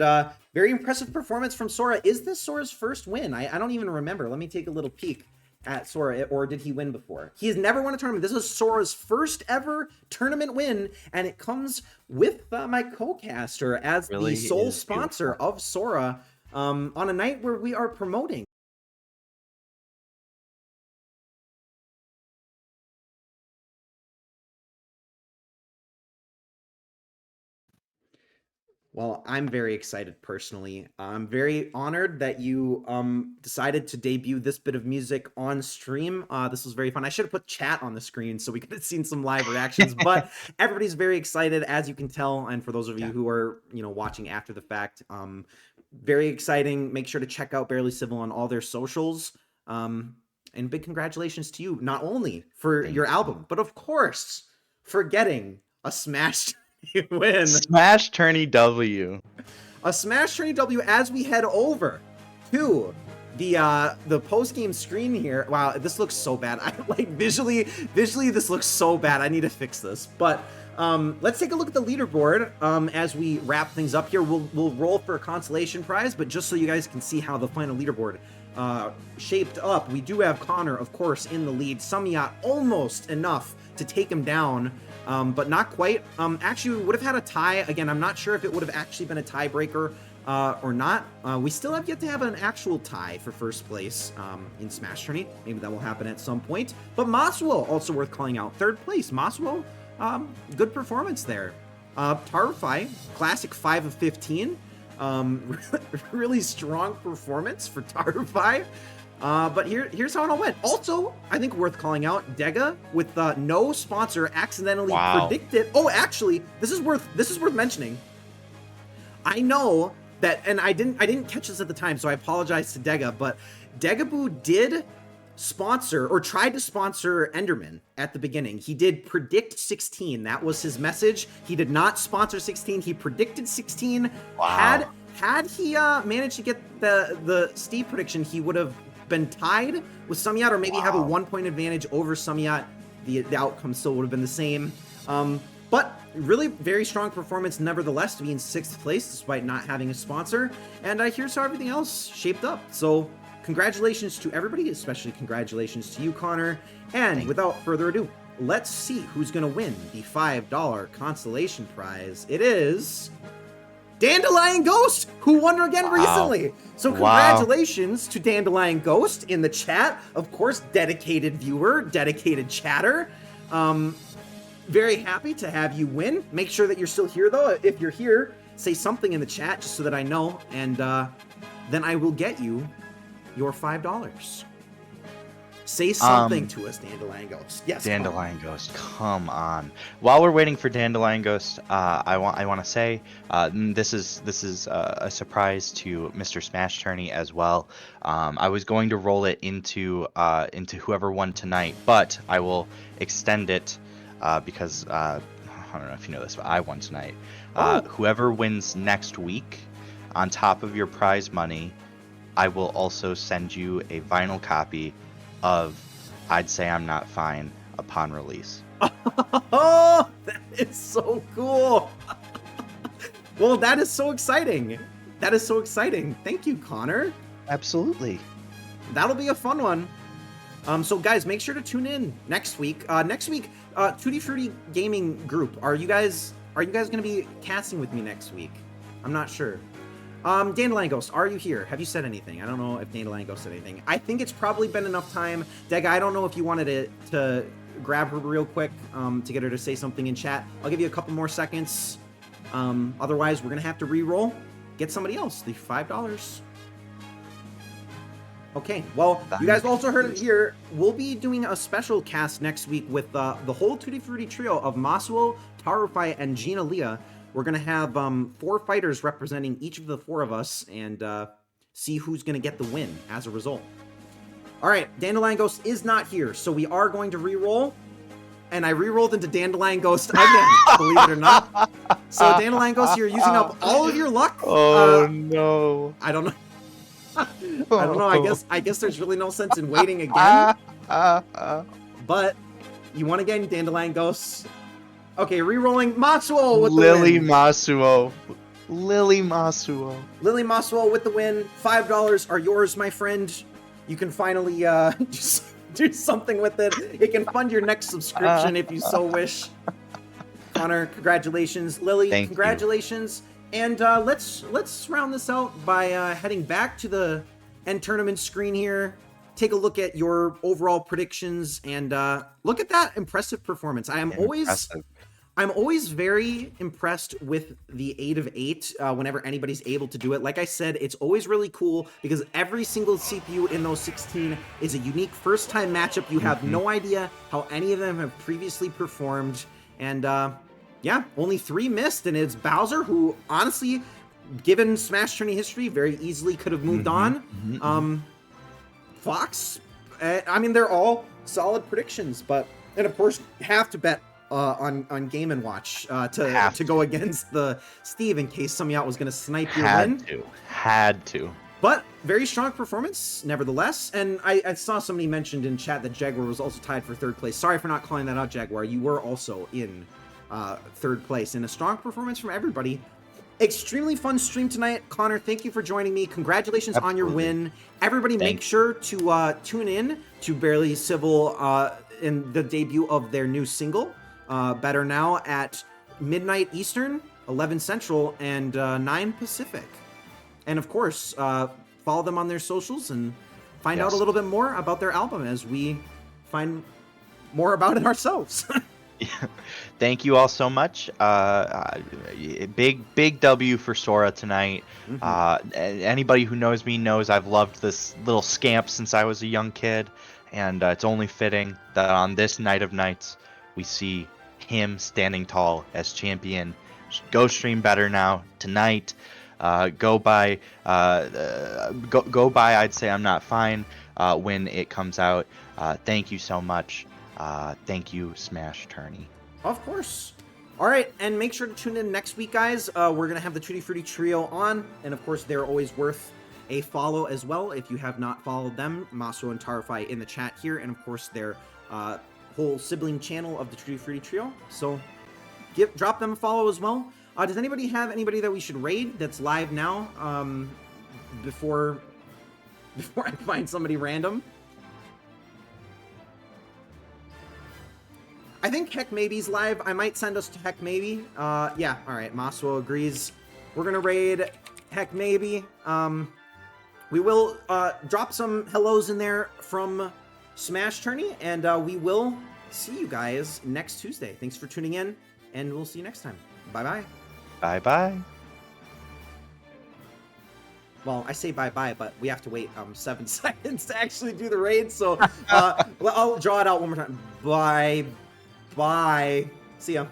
very impressive performance from Sora. Is this Sora's first win? I don't even remember. Let me take a little peek at Sora, or did he win before? He has never won a tournament. This is Sora's first ever tournament win, and it comes with my co-caster as the sole sponsor of Sora on a night where we are promoting. Well, I'm very excited personally. I'm very honored that you decided to debut this bit of music on stream. This was very fun. I should have put chat on the screen so we could have seen some live reactions, but everybody's very excited, as you can tell. And for those of you who are, watching after the fact, very exciting. Make sure to check out Barely Civil on all their socials. And big congratulations to you, not only for your album, but of course for getting a Smash win. SmashTourney W. A SmashTourney W as we head over to the post-game screen here. Wow, this looks so bad. I like visually this looks so bad. I need to fix this. But let's take a look at the leaderboard as we wrap things up here. We'll roll for a consolation prize, but just so you guys can see how the final leaderboard shaped up, we do have Connor, of course, in the lead. Samiyat almost enough to take him down. But not quite. Actually, we would have had a tie. Again, I'm not sure if it would have actually been a tiebreaker or not. We still have yet to have an actual tie for first place in SmashTourney. Maybe that will happen at some point. But Masuo, also worth calling out. Third place. Masuo, good performance there. Tarfai, classic 5 of 15. Really strong performance for Tarfai. But here's how it all went. Also, I think worth calling out, Dega with no sponsor accidentally predicted. Oh, actually, this is worth mentioning. I know that, and I didn't catch this at the time, so I apologize to Dega. But Degaboo did sponsor or tried to sponsor Enderman at the beginning. He did predict 16. That was his message. He did not sponsor 16. He predicted 16. Wow. Had he managed to get the Steve prediction, he would have been tied with Samiyat, or maybe have a 1-point advantage over Samiyat. The outcome still would have been the same. But really very strong performance nevertheless to be in 6th place despite not having a sponsor. And here's how everything else shaped up. So congratulations to everybody, especially congratulations to you, Connor. And without further ado, let's see who's going to win the $5 consolation prize. It is Dandelion Ghost, who won again recently. So congratulations to Dandelion Ghost in the chat. Of course, dedicated viewer, dedicated chatter. Very happy to have you win. Make sure that you're still here, though. If you're here, say something in the chat just so that I know, and then I will get you your $5. Say something to us, Dandelion Ghost. Yes, Dandelion Ghost, come on. While we're waiting for Dandelion Ghost, I want to say this is a surprise to Mr. SmashTourney as well. I was going to roll it into whoever won tonight, but I will extend it because I don't know if you know this, but I won tonight. Whoever wins next week, on top of your prize money, I will also send you a vinyl copy of I'd Say I'm Not Fine upon release. Oh, that is so cool. Well, that is so exciting. That is so exciting. Thank you, Connor. Absolutely. That'll be a fun one. So guys, make sure to tune in next week. Tutti Frutti Gaming Group. Are you guys going to be casting with me next week? I'm not sure. Dandelion Ghost, are you here? Have you said anything? I don't know if Dandelion Ghost said anything. I think it's probably been enough time. Dega, I don't know if you wanted to grab her real quick to get her to say something in chat. I'll give you a couple more seconds. Otherwise, we're going to have to re-roll. Get somebody else, the $5. Okay, well, you guys also heard it here. We'll be doing a special cast next week with the whole Tutti Frutti trio of Masuo, Tarufai, and Gina Leah. We're going to have 4 fighters representing each of the 4 of us, and see who's going to get the win as a result. All right, Dandelion Ghost is not here, so we are going to re-roll. And I re-rolled into Dandelion Ghost again, believe it or not. So Dandelion Ghost, you're using up all of your luck. Oh no. I don't know. I don't know. I guess there's really no sense in waiting again. But you won again, Dandelion Ghost. Okay, re-rolling Matsuo with the Lily win. Masuo. Lily Masuo. Lily Masuo with the win. $5 are yours, my friend. You can finally just do something with it. It can fund your next subscription if you so wish. Connor, congratulations. Lily, Thank congratulations. And let's round this out by heading back to the end tournament screen here. Take a look at your overall predictions and look at that impressive performance. I'm always very impressed with the 8 of 8 whenever anybody's able to do it. Like I said, it's always really cool because every single CPU in those 16 is a unique first-time matchup. You have no idea how any of them have previously performed. And yeah, only 3 missed, and it's Bowser, who honestly, given SmashTourney history, very easily could have moved on. Fox, I mean, they're all solid predictions, but, and of course, you have to bet on Game & Watch to go against the Steve in case somebody out was going to snipe your win. Had to. But very strong performance, nevertheless. And I saw somebody mentioned in chat that Jaguar was also tied for 3rd place. Sorry for not calling that out, Jaguar. You were also in 3rd place. And a strong performance from everybody. Extremely fun stream tonight. Connor, thank you for joining me. Congratulations on your win. Everybody make sure to tune in to Barely Civil in the debut of their new single, Better Now, at midnight Eastern, 11 Central, and 9 Pacific. And of course, follow them on their socials and find out a little bit more about their album as we find more about it ourselves. Thank you all so much. Big W for Sora tonight. Anybody who knows me knows I've loved this little scamp since I was a young kid, and it's only fitting that on this night of nights we see him standing tall as champion. Go stream Better Now tonight. Go buy I'd Say I'm Not Fine when it comes out. Thank you so much. Thank you, SmashTourney. Of course. All right, and make sure to tune in next week, guys. We're going to have the Tutti Frutti Trio on, and of course, they're always worth a follow as well if you have not followed them. Maso and Tarify in the chat here, and of course, their whole sibling channel of the Tutti Frutti Trio. So drop them a follow as well. Does anybody have anybody that we should raid that's live now before I find somebody random? I think Heck Maybe's live. I might send us to Heck Maybe. Yeah, all right. Masuo agrees. We're going to raid Heck Maybe. We will drop some hellos in there from SmashTourney, and we will see you guys next Tuesday. Thanks for tuning in, and we'll see you next time. Bye-bye. Bye-bye. Well, I say bye-bye, but we have to wait 7 seconds to actually do the raid, so I'll draw it out one more time. Bye. See ya.